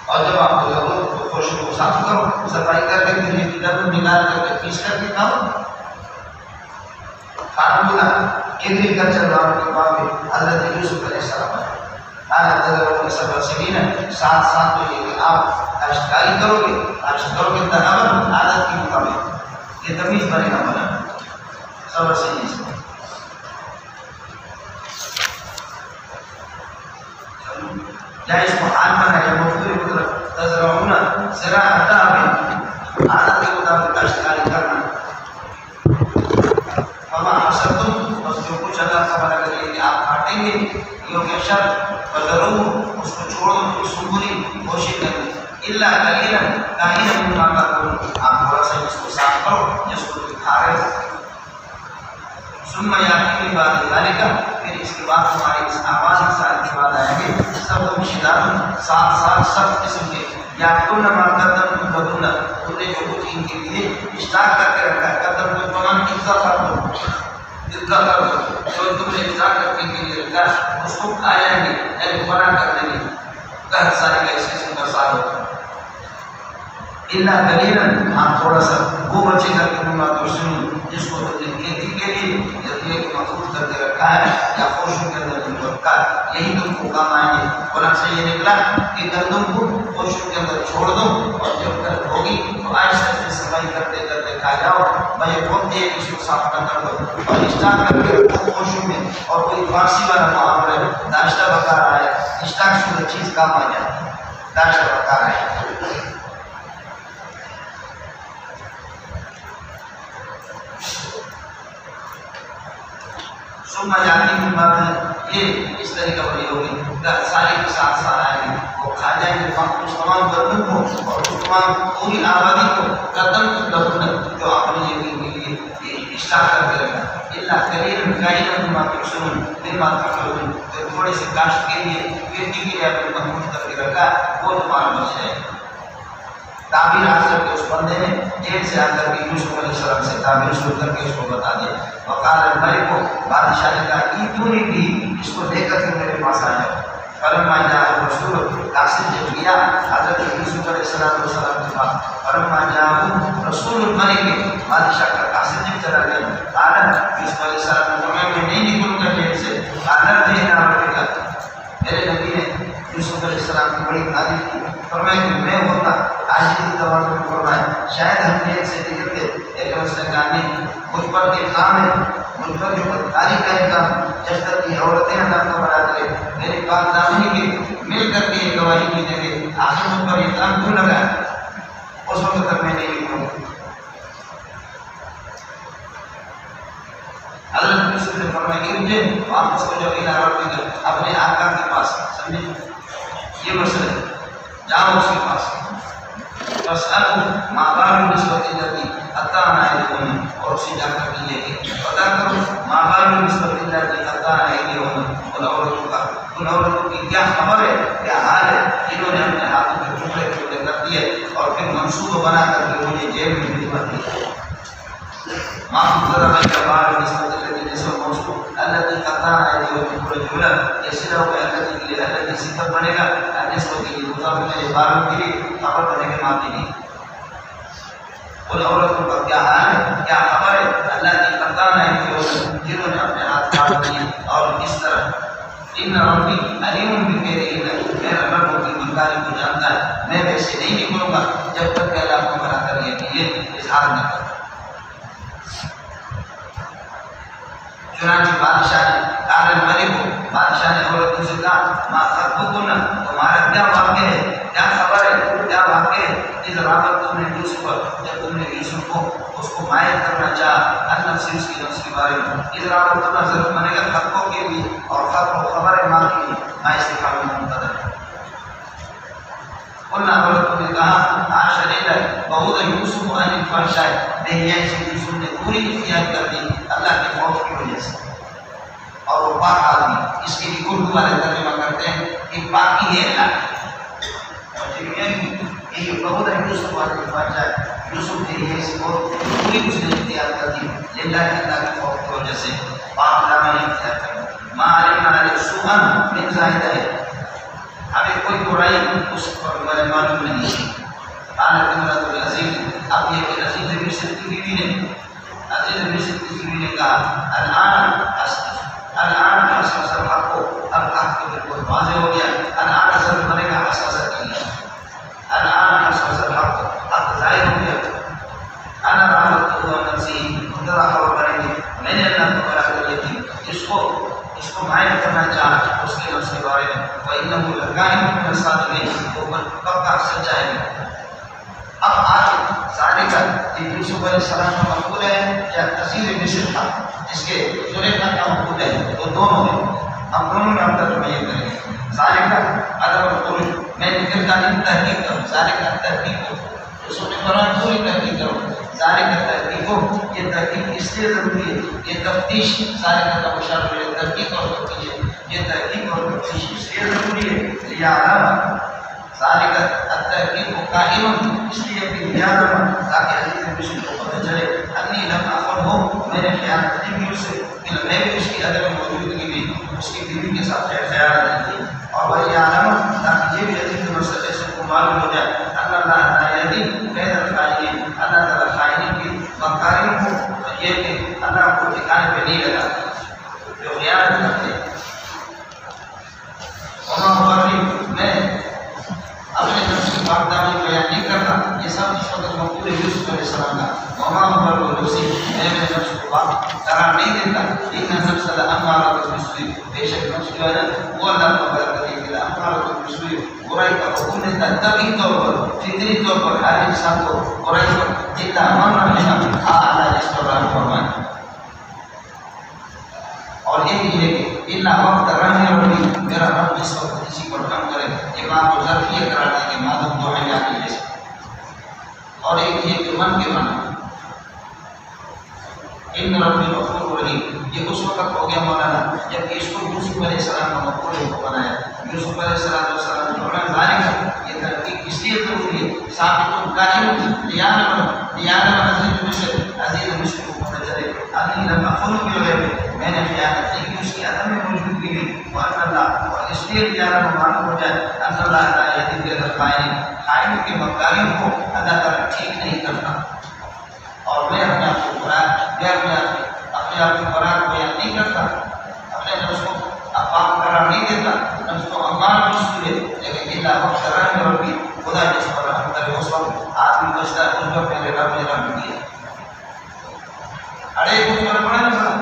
اور جب آپ کو ضرورت تو خوشی کو صاف کرو صفائی کر کے پھر یہ گندم نکال کر کے پیس کر کے کھاؤ فارمولا ایگریکلچر والوں کے بعد میں حضرت یوسف علیہ السلام حالت تذرعون 7 سنین 7 سال تو یہ کہ آپ کاشتکاری کرو گے دابا عادت کے مطابق یہ تمیز بنے گا بنا 7 سنین سے یا اس کو حال بنا یا مفدوری مطلب تزرعون زراعت دابا عادت کے مطابق کاشتکاری کرنا وما حصدتم بس جو کچھ اللہ کا بنا کرے کہ آپ کاٹیں گے یہ کہ شرط فضرور اس کو چھوڑ دو سنبلی کوشش کریں الا قلیلا کائنا مما تاکلون آپ تھوڑا سا اس کو صاف کرو جس کو تم کھا رہے ہو ثم یاتی من بعد ذلک پھر اس کے بعد ہماری اس آواز کے ساتھ کے بعد آئیں گے سب تم شداد 7 سال سخت قسم کے یا کل ما قدم بدون تم نے جو کچھ ان کے لیے اسٹارٹ کر کے رکھا ہے قدم کو تمام اضافہ کر دو جو تم نے اسٹارٹ کر کے لیے رکھا اس کو کھا جائیں گے یعنی بنا کر دیں گے بہت سارے کا اس قسم کا سال ہوتا ہے الا قلیلا، ہاں تھوڑا سا وہ بچے گا کہ مما تحسنون، جس کو تم نے کھیتی کے لیے یا کہ محفوظ کر کے رکھا ہے یا خوشوں کے اندر تم کو رکھا ہے، یہی تم کو کام آئیں گے۔ قرآن سے یہ نکلا کہ گندم کو خوشوں کے اندر چھوڑ دو اور جب تک ہوگی تو آہستہ سے صفائی کرتے کرتے کھا جاؤ، بھائی خود ایک اس کو صاف نہ کر دو اور اسٹاک کر کے رکھو خوشوں میں۔ اور کوئی فارسی والا معاملہ ہے، ناشتہ بکا رہا ہے، اسٹاک شدہ چیز کام آ جائے، ناشتہ بکا رہا ہے۔ ثم جاتی کی بات ہے، یہ اس طریقہ بڑی ہوگی، سارے کے ساتھ ساتھ آئیں گے، وہ کھا جائیں گے اس تمام گردن کو اور اس تمام پوری آبادی کو قدم لفظ جو آپ نے یہ اشتاق کر کے رکھا۔ اللہ کریم کائنات مما تحسنون مما تحسنون، جو تھوڑے سے کاشت کے لیے کھیتی کے لیے آپ نے محفوظ کر کے رکھا وہ تمہارا بچ جائے۔ تعبیر حاصل کے اس بندے نے جیل سے آ کر کے یوسف علیہ السلام سے تعبیر سن کر کے اس کو بتا دیا۔ وقال الملک کو بادشاہ نے کہا ایتونی بھی، اس کو لے کر کے میرے پاس آ جاؤ۔ فلما جاء الرسول، قاصد جب گیا حضرت یوسف علیہ السلام کے پاس، فلما جاء رسول الملک، بادشاہ کا قاصد جب چلا گیا، قال یوسف علیہ السلام نے فرمایا میں نہیں نکلوں گا جیل سے، قال دینا پڑے گا۔ میرے نبی نے یوسف علیہ السلام کی بڑی تعریف کی، فرمایا کہ میں ہوتا آج کی تواضع میں فرمایا شاید ہم جیل سے نکلتے، لیکن اس نے کہا نہیں، مجھ پر الزام ہے، مجھ پر جو بدکاری کرے گا، جب تک یہ عورتیں اللہ کا بڑا کرے، میرے پاک دامنی کے مل کر کے یہ گواہی کی دیں گے، آخر مجھ پر الزام کیوں لگا؟ اس وقت تک میں نہیں لکھوں۔ حضرت یوسف نے فرمایا کہ مجھے واپس ہو جاؤ الی ربک، اپنے آقا کے پاس، سمجھے یہ مسئلہ ہے، جاؤ اس کے پاس، فاسألوا ما بال النسوة التي قطعن أيديهن، اور اسے جا کر کے یہ پتا کرو ما بال النسوة التي قطعن أيديهن، ان عورتوں کی کیا خبر ہے، کیا حال ہے جنہوں نے اپنے ہاتھوں کے ٹکڑے ٹکڑے کر دیے اور پھر منصوبہ بنا کر کے مجھے جیل میں بھجوا دیا۔ ما ضرب الجبار النسوة التي نسوة موصول التي قطعن أيديهن، پورا جملہ یہ سیدھا ہو گیا التي کے لیے، التي صفت بنے گا، النسوة کے لیے مضاف میرے باروں کے لیے خبر بنے گا ماضی نہیں۔ ان عورتوں کا کیا حال ہے، کیا خبر ہے، اللہ کی قطعن أيديهن، جنہوں نے اپنے ہاتھ کاٹ دیے، اور اس طرح ان ربی علیم بکیدہن، میرا رب ان کی بدکاری کو جانتا ہے، میں ویسے نہیں نکلوں گا جب تک کہ اللہ کو بنا کر یہ اظہار نہ کرے۔ چنانچہ بادشاہ نے قال الملک، بادشاہ نے عورتوں سے کہا ما خطبکن، تمہارا کیا واقع ہے، کیا خبر ہے، کیا واقع ہے، اس رابط تم نے یوسف، جب تم نے یوسف کو اس کو مائل کرنا چاہا النفس، اس کی نفس کے بارے میں، اس رابط تمہیں ضرورت بنے گا خطبوں کے لیے اور خطب و خبر ماں کے لیے، ماں استفام منتظر ہے۔ قلنا عورتوں نے کہا عاش لیلہ بہت یوسف عن الفحشاء، نہیں ایسے یوسف نے پوری اختیار کر دی اللہ کے خوف کی وجہ سے، اور وہ پاک آدمی، اس کے لیے اردو والے ترجمہ کرتے ہیں کہ پاکی ہے اللہ، یہ بہت یوسف عن الفحشاء، یوسف نے ایسی بہت پوری اس نے اختیار کر دی للہ اللہ کے خوف کی وجہ سے، پاک دامن اختیار کر دی۔ ما علمنا علیہ سوءا من زاہدہ ہے، ہمیں کوئی برائی اس پر معلوم نہیں۔ قالت امرأة العزیز، اب یہ کہ عزیز مصر کی بیوی نے، عزیز مصر کی بیوی نے کہا الان حسن الحق کو، اب حق کو بالکل واضح ہو گیا، الان حسن بنے گا حسن کے لیے، الان حسن الحق، حق ظاہر ہو گیا، انا راودته عن نفسه، مقتضا خبر بنے گی، میں نے اللہ کو بنا کر یہ کی، اس کو مائل کرنا چاہا اس کے نفس کے بارے میں، وَإِنَّهُ لَكَائِنٌ مِنَ الصَّادِقِينَ، وہ پکا سچا ہے۔ اب آج سارے کا یوسف علیہ السلام کا مقبول ہے یا عزیز مصر تھا جس کے زلیخا کا مقبول ہے، وہ دونوں ہیں، ہم دونوں میں ہم ترجمہ یہ کریں گے۔ سارے کا ادب الخروج، میں ذکر کا تحقیق کروں، سارے کا تحقیق ہو، یوسف نے قرآن پوری تحقیق کرو، سارے کا تحقیق ہو، یہ تحقیق اس لیے ضروری ہے، یہ تفتیش، سارے کا مشابہ ہے تحقیق اور تفتیش ہے، یہ تحقیق اور تفتیش اس لیے ضروری ہے، لِيَعْلَمَ، سارے کا التحقیق و قائم، اس لیے کہ لِيَعْلَمَ، تاکہ عزیز مصر کو پتہ چلے انی لم اخنہ، میں نے خیانت نہیں کی اس سے، کہ میں بھی اس کی عدم موجودگی میں اس کی بیوی کے ساتھ خیال نہیں کی، اور وَلِيَعْلَمَ، تاکہ یہ بھی عزیز مصر سے کو معلوم ہو جائے ان اللہ لا یہدی کید الخائنین، اللہ تعالیٰ خائنین کی مکاری کو یہ کہ اللہ کو ٹھکانے پہ نہیں لگاتا جو خیانت کرتے ہیں۔ وما مبرئ، میں اپنے نفس کی پاکداری بیان نہیں کرتا، یہ سب اس وقت مقبول یوسف علیہ السلام کا وما مبرئ نفسی، میں اپنے نفس کو پاک قرار نہیں دیتا، ان نفس لامارۃ بالسوء، بے شک نفس جو ہے نا وہ اللہ کو غلط کرنے کے لیے امارۃ بالسوء، برائی کا حکم دیتا ہے طبعی طور پر، فطری طور پر ہر انسان کو برائی پر الا من رحم، اللہ جس پر رحم فرمائے۔ اور ایک یہ کہ الا وقت رحم ربی، میرا رب جس وقت کسی پر رحم کرے، امام کو ظرفیہ قرار دے کے معدوم دو حیات کی جیسے۔ اور ایک یہ کہ من کے من ان ربی غفور رحیم، یہ اس وقت ہو گیا مولانا جب اس کو یوسف علیہ السلام کا مقبول کو بنایا۔ یوسف علیہ السلام جو ہے ذالک، یہ تحقیق اس لیے ضروری ہے ثابت قائم دیانت عزیز مصر کو پتہ چلے انی لم اخن بالغیب، میں نے خیانت نہیں کی اس کی عدم موجودگی میں، وان اللہ، اور اس لیے دیانت معلوم ہو جائے ان اللہ لا یہدی کید الخائنین، خائن کے مکاریوں کو اللہ تعالیٰ ٹھیک نہیں کرتا۔ اور میں اپنے آپ کو اپنے آپ کو قرار بیان نہیں کرتا، اپنے نفس کو پاک قرار نہیں دیتا، نفس کو امار بالسوء ہے، لیکن الا وقت رحم ربی، خدا جس پر رحم کرے اس وقت آدمی بچتا ہے، اس پر پہلے رب نے رحم کیا۔ ارے کچھ پر پڑا نہیں پڑا،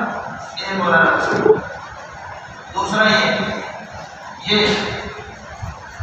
یہ بولا نا۔ دوسرا یہ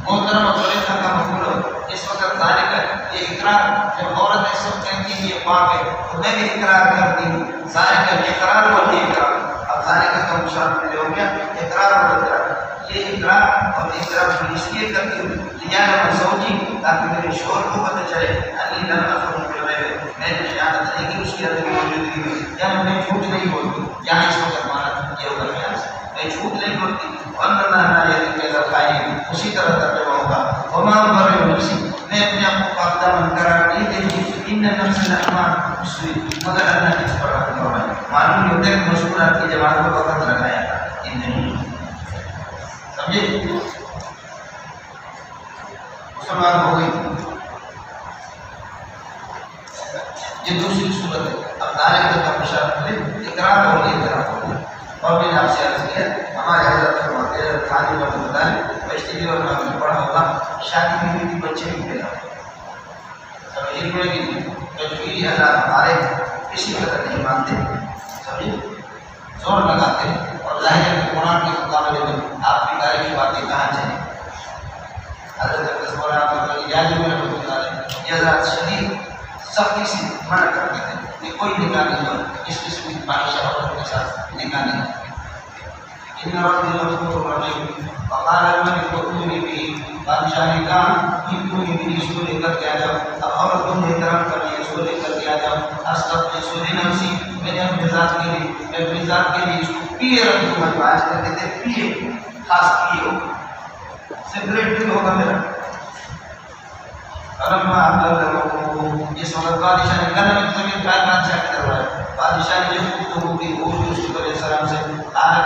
محترم اور طریقہ کا مقبول اس وقت ذالک ہے، یہ اقرار جب عورت اس وقت کہتی ہے یہ پاک ہے تو میں بھی اقرار کرتی ہوں، ذالک ہے اقرار اور یہ اقرار، اب ذالک کا مشابہ ملے ہو گیا اقرار اور اقرار، یہ اقرار اور اقرار اس لیے کرتی ہوں لیانت زوجی، تاکہ میرے شوہر کو پتہ چلے انی لم اخن بالغیب، میں نے خیانت نہیں کی اس کی عدم موجودگی میں، یعنی میں جھوٹ نہیں بولتی، یہاں اس وقت مانا یہ ہوگا خیال سے میں جھوٹ نہیں بولتی، وان اللہ لا یہدی کید الخائنین، اسی طرح ترجمہ ہوگا وما مبرئ نفسی، میں اپنے آپ کو پاک دامن قرار نہیں دیتی، ان نفس لامارۃ بالسوء، مگر اللہ جس پر رحم فرمائے۔ معلوم ہوتا ہے کہ مشکورات کی جماعت کو وقت لگایا تھا، ان نہیں سمجھے، مسلمان ہو گئی۔ یہ دوسری صورت ہے، اب ذالک کا مشابہ ملے اقرار اور اقرار ہو گیا۔ اور میں نے آپ سے عرض کیا ہمارے حضرت فرماتے ہیں خالی وقت بتائیں بچتی اور میں پڑھا ہوگا شادی بھی ہوئی تھی بچے بھی پیدا سمجھے پڑے گی تجویری حضرات ہمارے کسی قدر نہیں مانتے، سمجھے زور لگاتے ہیں، اور ظاہر ہے قرآن کے مقابلے میں آپ کی تاریخی باتیں کہاں جائیں۔ حضرت یہ حضرات شدید سختی سے منع کرتے ہیں کہ کوئی نکاح نہیں ہو، اس قسم کی معاشہ عورت کے ساتھ نکاح نہیں۔ ان ربی غفور رحیم، وقال الملک ائتونی بہ، بادشاہ نے کہا ائتونی بہ، اس کو لے کر کے آ جاؤ، اب عورت کو احترام کرنی، اس کو لے کر کے آ جاؤ، استغفر لنفسی، میں نے اپنے ذات کے لیے، میں اپنی ذات کے لیے اس کو پیے رکھوں گا، جو آج کہتے تھے پیے، خاص پیے ہوگا، سگریٹ بھی ہوگا میرا۔ اس وقت بادشاہ نے کہا میں تمہیں کیا بادشاہ کی طرف ہے، بادشاہ نے جب گفتگو کی وہ یوسف علیہ السلام سے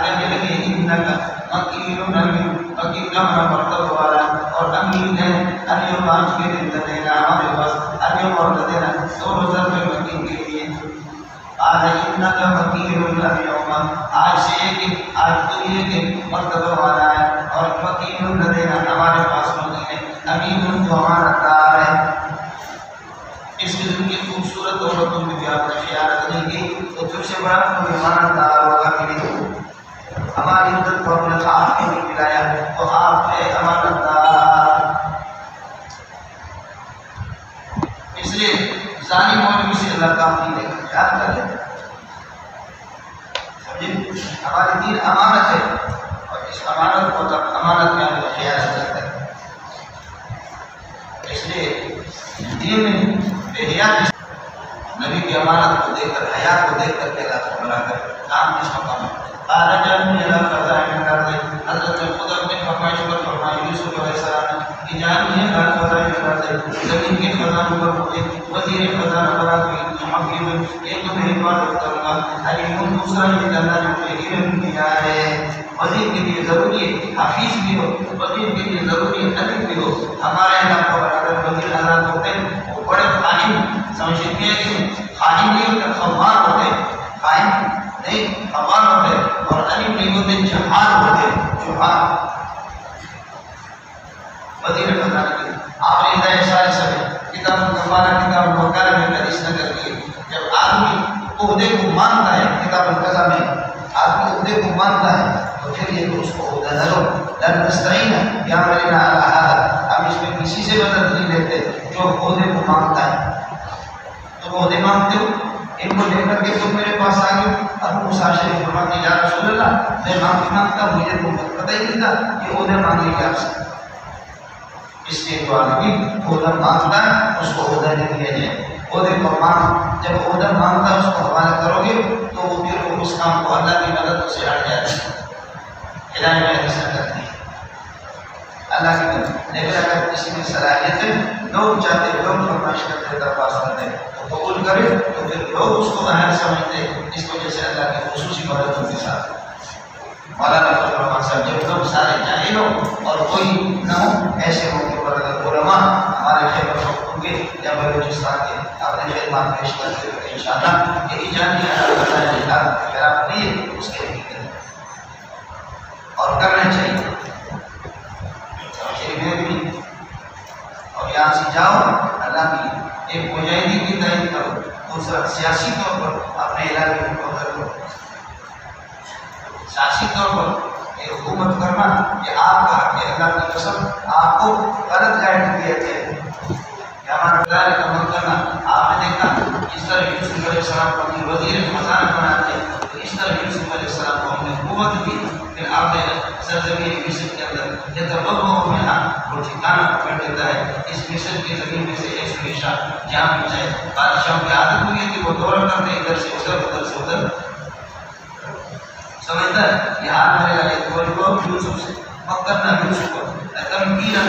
کہنے لگے انکا مکین مکین کا مرتبہ والا اور امین ہے، ان آج کے دن دینا ہمارے پاس ان اور دینا دو روزہ میں مکین کے لیے آج انکا مکین اليوم، آج سے کہ آج تو یہ کہ مرتبہ والا ہے، اور مکین دینا ہمارے پاس مکین ہے، امین جو ہمارا دار ہے۔ اس قسم کی خوبصورت عورتوں میں بھی آپ نے خیانت نہیں کی تو تجھ سے بڑا کوئی ایماندار ہوگا کہ نہیں۔ ہماری عزت کو اپنے آپ کے لیے ملایا تو آپ ہے ایماندار۔ اس لیے ظالم مولوی سے اللہ کام نہیں لے کر خیال کر لیں، سمجھے ہمارے دین امانت ہے، اور اس امانت کو امانت میں ہم خیال کرتے ہیں۔ اس لیے دین میں بے حیات نبی کی امانت کو دیکھ کر، حیات کو دیکھ کر کے اللہ کو بلا کر کام کس مقام ہے۔ رجعوا إلى خزائن الأرض حضرت خود اپنے فرمائش پر فرمائے یوسف علیہ السلام نے کہ جانیے إلى خزائن الأرض زمین کے خزانوں پر مجھے وزیر خزانہ بنا کوئی حکیم ایک تو میں عبادت کروں گا علیم دوسرا یہ اللہ نے مجھے علم دیا ہے وزیر کے لیے ضروری ہے حفیظ بھی ہو وزیر کے لیے ضروری ہے علم بھی ہو ہمارے علاقوں پر اگر وزیر حضرات ہوتے ہیں وہ بڑے خائن سمجھتے ہیں کہ خائن نہیں ہوتے خمار ہوتے خائن نہیں خمار ہوتے اور علم نہیں ہوتے جہال ہوتے جہال وزیر خزانہ کے آپ نے ہدایت سارے سمے کتاب الکفارہ کتاب الوکالہ میں حدیث نقل کی جب آدمی عہدے کو مانتا ہے کتاب القضاء میں آدمی عہدے کو مانتا ہے تو پھر یہ اس کو عہدہ دھرو لن نستعین بعملنا علی ھذا ہم اس میں کسی سے مدد نہیں لیتے جو عہدے کو مانگتا ہے تم عہدے مانگتے ہو ان کو لے کر کے تم میرے پاس آ گئے ابو موسیٰ شریف فرماتے ہیں یا رسول اللہ میں معافی مانگتا ہوں مجھے تو پتہ ہی نہیں تھا کہ عہدے مانگنے کے آپ سے اس لیے جو آدمی عہدہ مانگتا ہے اس کو عہدہ نہیں دیا جائے عہدے کو مانگ جب عہدہ مانگتا ہے اس کو حوالہ کرو گے تو وہ پھر اس کام کو اللہ کی مدد سے ہٹ جاتا ہے ہدایت میں ایسا کرتی ہے اللہ کی مدد لیکن اگر کسی میں صلاحیت ہے لوگ چاہتے ہیں لوگ فرمائش کرتے درخواست کرتے تو قبول کرے تو پھر لوگ اس کو اہم سمجھتے اس وجہ سے اللہ کی خصوصی مدد ان کے ساتھ مولانا فضل الرحمان صاحب جب لوگ سارے جاہل ہوں اور کوئی نہ ہو ایسے موقع پر اگر علماء ہمارے خیبر پختونخوا کے یا بلوچستان کے اپنے خدمات پیش کرتے ہوئے انشاءاللہ یہی جاننے اگر آپ لیے اس کے لیے کریں اور کرنا چاہیے اور یہاں سے جاؤ اللہ کی ایک مجاہدی کی تعریف کرو دوسرا سیاسی طور پر اپنے علاقے کو کرو سیاسی طور پر یہ حکومت کرنا یہ آپ کا حق ہے اللہ کی قسم آپ کو غلط گائیڈ کیا گیا ہے ہمارا ادارے کا عمل کرنا آپ نے دیکھا اس طرح یوسف علیہ السلام کو اپنی وزیر خزانہ بناتے تو اس طرح یوسف علیہ السلام کو ہم نے حکومت کی پھر آپ نے سرزمین مصر کے اندر یہ تبغ میں وہ ٹھکانا پکڑ دیتا ہے اس مصر کی زمین میں سے ایک ہمیشہ جہاں بھی جائے بادشاہوں کی عادت ہوئی ہے کہ وہ دورہ کرتے ادھر سے ادھر سمجھتا ہے یہ ہاتھ میرے لگے کوئی لوگ یوسف سے مکر نہ یوسف کو تمکیناً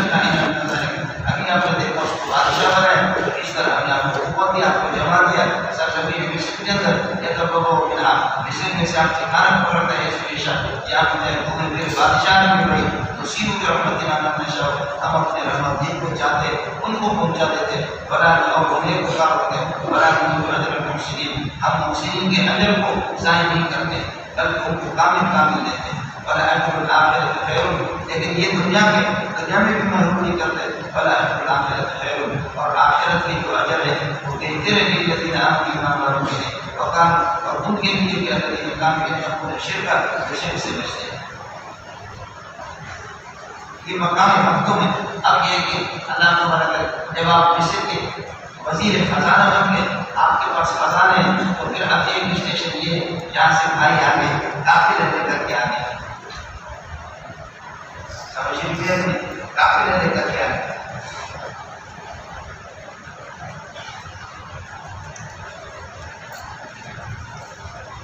ابھی آپ نے دیکھا اس کو بادشاہ بنائے اس طرح ہم نے آپ کو حکومت دیا آپ کو جمع دیا سرزمین مصر کے اندر یہ تو وہ مصر میں سے آپ ٹھکانا پکڑتا ہے اس ہمیشہ جہاں تمہیں میرے بادشاہ نے بھی بڑی نصیبوں کی رحمت دینا ہم اپنے رحمت دین کو چاہتے ان کو پہنچا دیتے بلا اور انہیں پکارتے بلا المحسنین ہم محسنین کے اجر کو ضائع نہیں کرتے بلکہ ان کو کامل دیتے بلا اجر الآخرۃ خیر لیکن یہ دنیا میں بھی محروم نہیں کرتے بلا اجر الآخرۃ خیر اور آخرت کی جو اجر ہے وہ دیتے رہے الذین آمنوا ایمان والوں کے لیے اور ان کے لیے بھی الذین کام کے اپنے شرک سے بچتے ہیں یہ مقام حقوں میں اب یہ کہ اللہ تبارک جب آپ مصر کے وزیر خزانہ بن گئے آپ کے پاس خزانے ہیں تو پھر اب ایک اسٹیشن یہ جہاں سے بھائی آگے قافلے لے کر کے آگے سمجھ لیجیے قافلے لے کر کے آگے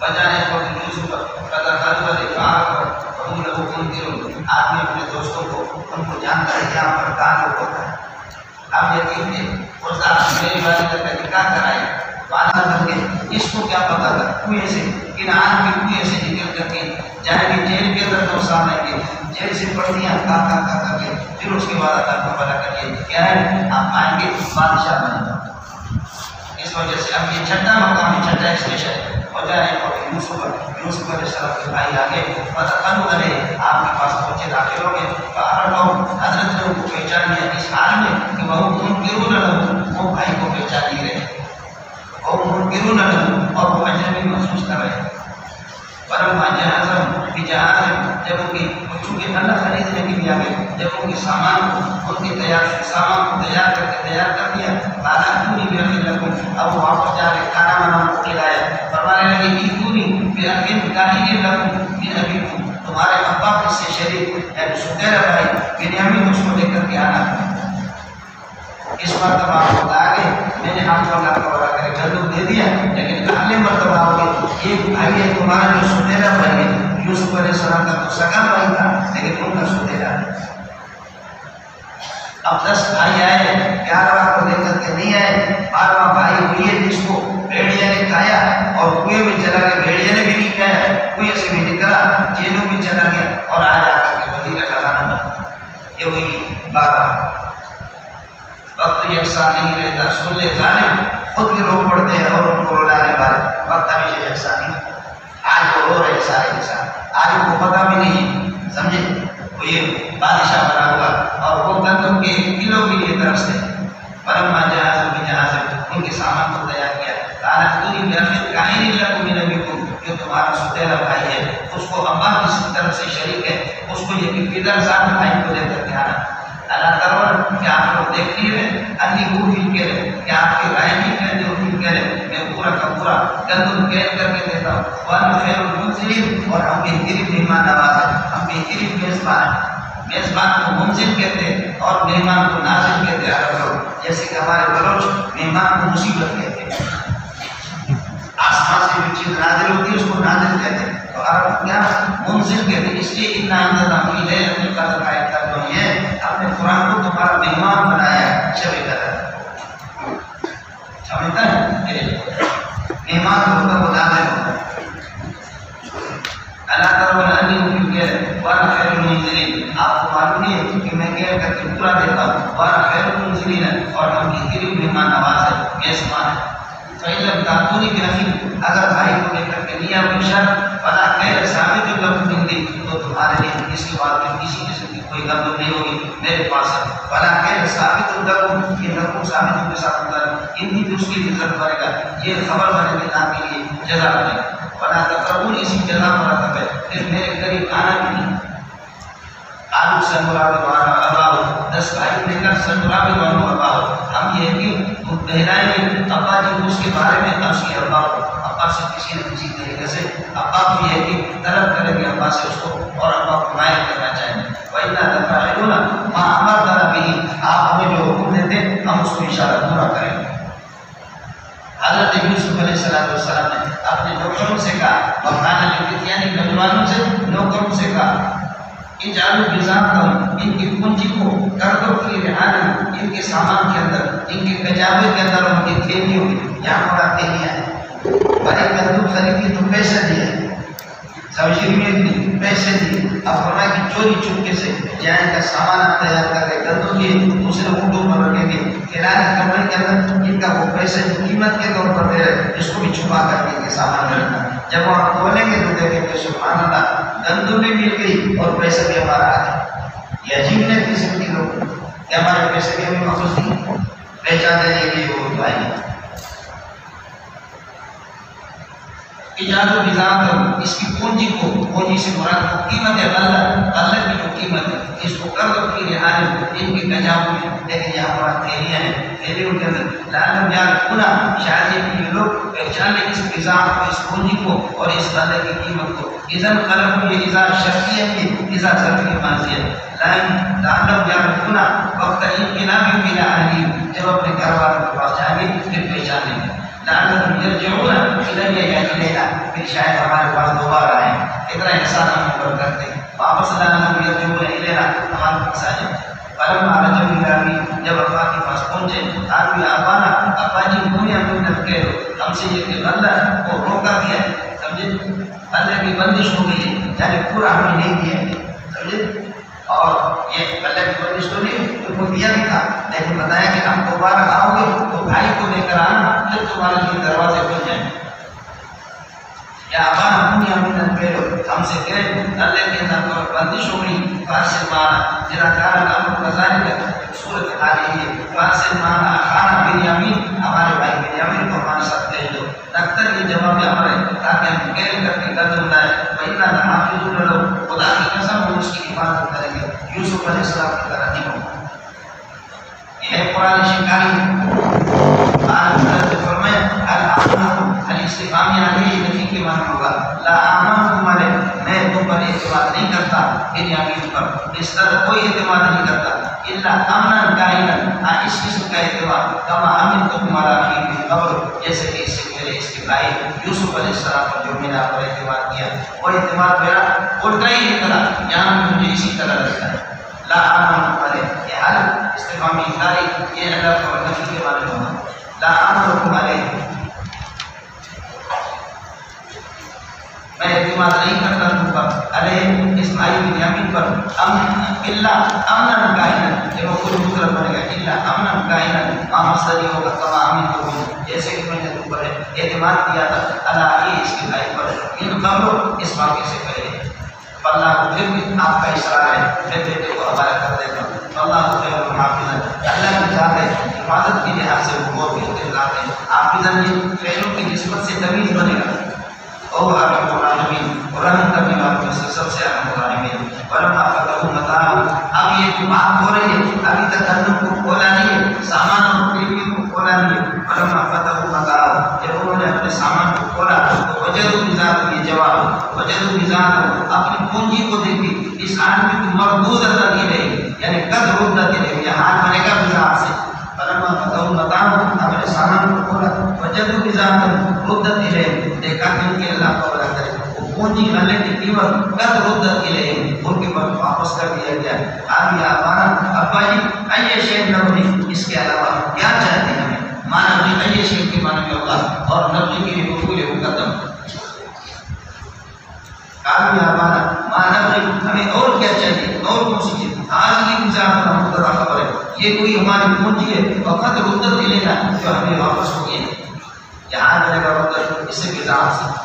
بجائے یوسف آدمی اپنے دوستوں کو ان کو جانتا ہے یہاں پر کہاں لوگ ہوتا ہے اب یقین ہے میری والدہ کا نکاح کرائے والدہ بن کے اس کو کیا پتا تھا کنویں سے کنعان کے کنویں سے نکل کر کے جائیں گے جیل کے اندر تو سامنے گے جیل سے پڑھیاں کا کر کے پھر اس کے بعد اللہ کو بنا کر کیا ہے آپ آئیں گے بادشاہ بنے گا اس وجہ سے اب یہ چھٹا مقام ہے چھٹا اسٹیشن ہے یوسف علیہ السلام کے بھائی آگے فتقنوا علیہ آپ کے پاس پہنچے داخل ہو گئے حضرت نے ان کو پہچان لیا اس حال میں کہ وہ منکرون لہو وہ بھائی کو پہچان نہیں رہے وہ منکرون لہو اور وہ اجنبی محسوس کر رہے فلما جہزهم بجہازہم جب ان کی چونکہ اللہ خریدنے کے لیے آگے جب ان کے سامان کو تیار کر دیا بالا کونی بیرخی لکم اب وہ واپس جا رہے کھانا بنانا کو کھلایا فرمانے لگے کی کونی بیرخی کاہی لکم من ابیکم تمہارے ابا کے سے شریک یعنی سکیرہ بھائی بنیامین اس کو لے کر کے آنا اس مرتبہ آپ کو آگے میں نے آپ کو اللہ کا بڑا کرے گندم دے دیا لیکن اگلے مرتبہ آگے ایک بھائی ہے تمہارا جو سنیرا بھائی ہے یوسف علیہ السلام کا تو سگا بھائی تھا لیکن ان کا سوتیلا اب 10 بھائی آئے 11واں کو لے کر کے نہیں آئے 12واں بھائی ہوئی ہے جس کو بھیڑیا نے کھایا اور کنویں میں چلا گیا بھیڑیا نے بھی نہیں کھایا کنویں سے بھی نکلا جیلوں میں چلا گیا اور آج آ کر کے وزیر خزانہ بنا یہ ہوئی 12 وقت یکساں نہیں رہتا سن لے ظالم خود بھی رو پڑتے ہیں اور ان کو رلانے والے وقت ہمیشہ یکساں نہیں آج وہ رو رہے سارے انسان آج ان کو پتہ بھی نہیں سمجھے وہ یہ بادشاہ بنا ہوا اور وہ گندم کے کلو کے لیے طرف سے فلما جہاز بھی جہاز ان کے سامان کو تیار کیا کہا پوری بیاخت کہیں نہیں لگو میں نبی کو جو تمہارا سوتیلا بھائی ہے اس کو ابا کی طرف سے شریک ہے اس کو یہ کہ فدر صاحب بھائی کو لے کر کے آنا اللہ کرو کہ آپ لوگ دیکھ لیے انی وہ فیل کہہ رہے کہ آپ کی رائے نہیں کہتے وہ فیل کہہ رہے میں پورا کا پورا گندم قید کر کے دیتا ہوں وَأَنَّ خَيْرُ الْمُنزِلِينَ اور ہم بہترین مہمان نواز ہیں ہم بہترین میزبان ہیں میزبان کو منزل کہتے ہیں اور مہمان کو نازل کہتے ہیں عرب لوگ جیسے کہ ہمارے بلوچ مہمان کو مصیبت کہتے ہیں آسمان سے جو چیز نازل ہوتی ہے اس کو نازل کہتے ہیں تو عرب کیا منزل کہتے ہیں اس لیے اتنا اندازہ فی لیلۃ القدر کا ایک ترجمہ یہ ہم نے قرآن کو تمہارا مہمان بنایا ہے شب قدر سمجھتا ہے مہمان کو حکم بتا دے اللہ تعالیٰ انی وہ کہہ رہے وَأَنَّ خَيْرُ الْمُنزِلِينَ آپ کو معلوم ہے کہ میں کہہ کر کے پورا دیتا ہوں وَأَنَّ خَيْرُ الْمُنزِلِينَ اور ہم بہترین مہمان نواز ہے میزبان ہے فَإِن لَمْ تَأْتُونِي بِأَخِيٍّ اگر بھائی کو لے کر کے نہیں آؤ بشر فلا خیر ثابت لكم عندي تو تمہارے لیے اس کے بعد میں کسی قسم کی کوئی گندم نہیں ہوگی میرے پاس ہے فلا خیر ثابت لكم یہ لكم ثابت کے ساتھ عندي تو اس کی ذکر کرے گا یہ خبر بنے کے نام کے لیے جزا بنے گا فلا تقربون اسی جزا مرتب ہے پھر میرے قریب آنا بھی نہیں آلو سنوراب وارا اباؤ 10 بھائی لے کر سنوراب وارا اباؤ ہم یہ کہ بہرائیں گے ابا جی اس کے بارے میں تم سے ابا ابا سے کسی نہ کسی طریقے سے ابا کو یہ کہ طلب کریں گے ابا سے اس کو اور ابا کو مائل کرنا چاہیں گے وَإِنَّا لَفَاعِلُونَ مَا أَمَرْتَنَا بِهِ آپ ہمیں جو حکم دیتے ہم اس کو انشاءاللہ پورا کریں گے حضرت یوسف علیہ السلام نے اپنے نوکروں سے کہا وَقَالَ لِفِتْيَانِهِ نوجوانوں سے نوکروں سے کہا اجعلوا بِضَاعَتَهُمْ ان کی پونجی کو کر دو فی رحالہم ان کے سامان کے اندر ان کے کجاوے کے اندر ان کی تھیلیوں میں یہاں بڑا تھیلیاں ہیں بڑے گندم خریدی تو پیسے دیے سبزی میں بھی پیسے دیے اب فرمایا کہ چوری چپکے سے جائیں کا سامان آپ تیار کر کے گندم دیے دوسرے اونٹوں پر رکھیں گے کرایہ کمرے کے اندر ان کا وہ پیسے قیمت کے طور پر دے رہے اس کو بھی چھپا کر کے ان کے سامان میں رکھنا جب وہ ہم کھولیں گے تو دیکھیں کہ سبحان اللہ گندم بھی مل گئی اور پیسے بھی ہمارا آ گئے یہ عجیب نہیں قسم کی لوگ کہ ہمارے پیسے بھی ہمیں محفوظ نہیں پہچان دینے کے لیے وہ دعائیں اجازت بذات اس کی پونجی کو پونجی سے مراد قیمت ہے غلہ کی جو قیمت ہے اس کو کر دو کہ رہائی ان کے کجاو میں لیکن یہاں پر تھیلیاں ہیں تھیلیوں کے اندر لعلم یعرفون شاید یہ لوگ پہچان لیں اس بذات کو اس پونجی کو اور اس غلہ کی قیمت کو اذن قلب یہ اذا شرطی ہے کہ اذا ظرفی ماضی ہے لعلم یعرفون وقت انقلاب الى اہلہم جب اپنے گھر والوں کے پاس جائیں گے پھر پہچان لیں گے لعلهم يرجعون الیہ یا الیہ پھر شاید ہمارے پاس دوبارہ آئیں اتنا احسان ہم پر کرتے ہیں واپس لعلهم يرجعون الیہ ہمارے پاس آئیں فلما رجعوا الی ابی جب ابا کے پاس پہنچے قالوا یا ابانا ابا جی دنیا میں ڈکے ہم سے یہ کہ غلہ کو روکا دیا ہے سمجھے غلہ کی بندش ہو گئی ہے یعنی پورا ہمیں نہیں دیا سمجھے اور یہ غلہ کی بندش تو نہیں تو وہ دیا بھی تھا لیکن بتایا کہ ہم دوبارہ آؤ گے تو بھائی کو لے کر آنا پھر تمہارے لیے دروازے کھل جائیں گے یا ابا دنیا میں پہلو ہم سے کہے اللہ کے اندر پر بندش ہو گئی فارسل مانا جرا کارا کام بزاری کا صورت حال یہ ہے فارسل مانا خانہ بنیامین ہمارے بھائی بنیامین کو ہمارے ساتھ بھیج دو ڈاکٹر یہ جواب ہمارے تاکہ ہم گیل کر کے گندم لائے وَإِنَّا لَحَافِظُونَ لَهُ خدا کی قسم ہم اس کی حفاظت کریں گے یوسف علیہ السلام کی طرح نہیں ہوگا یہ قرآن شکاری آج حضرت فرمائے الْآمَنُ الاستفهام علیہ نفی کے معنی ہوگا لا آمن تمہارے میں تم پر اعتماد نہیں کرتا بنیامین پر اس طرح کوئی اعتماد نہیں کرتا الا امنا کائنا اس قسم کا اعتماد کما امن تو تمہارا خبر جیسے کہ اس سے کے لیے اس کے بھائی یوسف علیہ السلام پر جو میرا پر اعتماد کیا وہ اعتماد میرا الٹا ہی نکلا. یہاں مجھے اسی طرح لگتا ہے لا آمنکم علیہ یہ حل استفہامی انکاری یہ اللہ کا نفی کے معنی ہوگا. لا آمنکم علیہ میں اعتماد نہیں کرتا تم پر علیہ اسماعیل بنیامین پر الا امنا کائنا کہ وہ خود مطلب بنے گا الا امنا کائنا مصدر یہ ہوگا کما امین کو جیسے کہ میں نے تم پر اعتماد کیا تھا اللہ یہ اس کے بھائی پر ان قبل اس واقعے سے پہلے. اللہ پھر بھی آپ کا اشارہ ہے میں بیٹے کو حوالہ کر دیتا ہوں. اللہ خیر حافظ اللہ کی ذات ہے حفاظت کے لحاظ سے وہ بہت بہتر ذات ہے. حافظ یہ فعلوں کی نسبت سے تمیز بنے گا اور ارحم الراحمین اور رحم کرنے والوں میں سے سب سے ارحم الراحمین. ولما فتحوا متاعهم اب یہ جو بات ہو رہی ہے ابھی تک گندم کو کھولا نہیں ہے سامان اور قیمت کو کھولا نہیں ہے. ولما فتحوا متاعهم جب انہوں نے اپنے سامان کو کھولا تو وجدوا بذات یہ جواب وجدوا بذات اپنی پونجی کو دیکھی اس آدمی کو مردودۃ الیہ یعنی قد ردت الیہ یہ حال بنے گا بذات سے. فلما فتحوا متاعهم اپنے سامان کو کھولا وجدوا بذات ردت الیہ دیکھا کہ ان کے اللہ کو بڑا کرے پونجی غلے کی قیمت قد ردت الیہ ان کے پاس واپس کر دیا گیا. آبی آبانا ابا جی ای شیء نبغی اس کے علاوہ کیا چاہتے ہیں ہمیں مانا بھی ای شیء کے معنی میں ہوگا اور نبغی کے لیے مفعول مقدم. آبی آبانا ما نبغی ہمیں اور کیا چاہیے اور کون سی چیز حاضری مزاح کا مقتضا خبر ہے یہ کوئی ہماری پونجی ہے وقت ردت الیہ جو ہمیں واپس ہو گئی ہے یہاں ملے گا ردت اس سے بذات سے.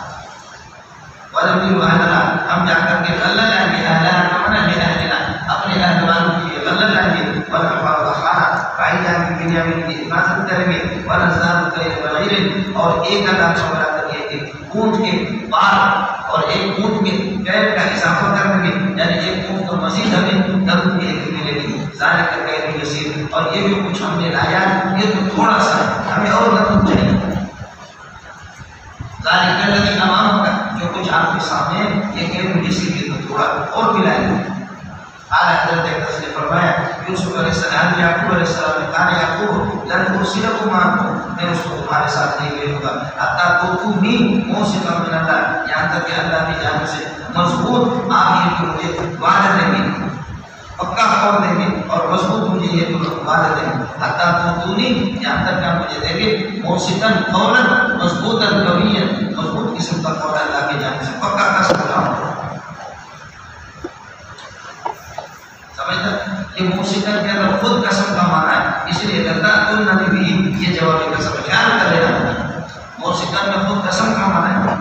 وَلَمْ أَهْلَنَا ہم جا کر کے غلہ لائیں گے اہلنا کمنا لے اہلنا اپنے اہلوانوں کے لیے غلہ لائیں گے. وَلَمْ خَانَا بھائی جان کی بنیامین کی حفاظت کریں گے. وَنَزْدَادُ كَيْلَ بَعِيرٍ اور ایک اللہ کا بڑا کر کے اونٹ کے بال اور ایک اونٹ کے پیر کا اضافہ کریں گے یعنی ایک اونٹ تو مزید ہمیں نظم کی ایک ملے گی ذالک خیر یسیر. اور یہ جو کچھ ہم نے لایا یہ تو تھوڑا سا ہمیں اور نظم چاہیے. ذالک الذی امامک جو کچھ آپ کے سامنے یہ خیر یسیر یہ تو تھوڑا اور بھی لائیں گے. اعلیٰ حضرت ایک نے فرمایا یوسف علیہ السلام یعقوب علیہ السلام نے کہا یعقوب لن ارسلکم معکم میں اس کو تمہارے ساتھ نہیں بھیجوں گا حتیٰ تؤتونی موثقا من اللہ یہاں تک کہ اللہ کی جانب سے مضبوط آپ یہ کہ مجھے وعدہ دیں گے پکا قول دیں گے اور مضبوط مجھے یہ وعدہ دیں گے. حتیٰ تؤتونی یہاں تک کہ مجھے دیں گے موثقا قولا مضبوطا قویا مضبوط قسم کا قول اللہ کی جانب سے پکا قسم اٹھاؤں. یہ موسیقی کے اندر خود قسم کا معنی ہے اس لیے لگتا ہے تم نبی بھی یہ جواب قسم خیال کر لینا موسیقی میں خود قسم کا معنی ہے.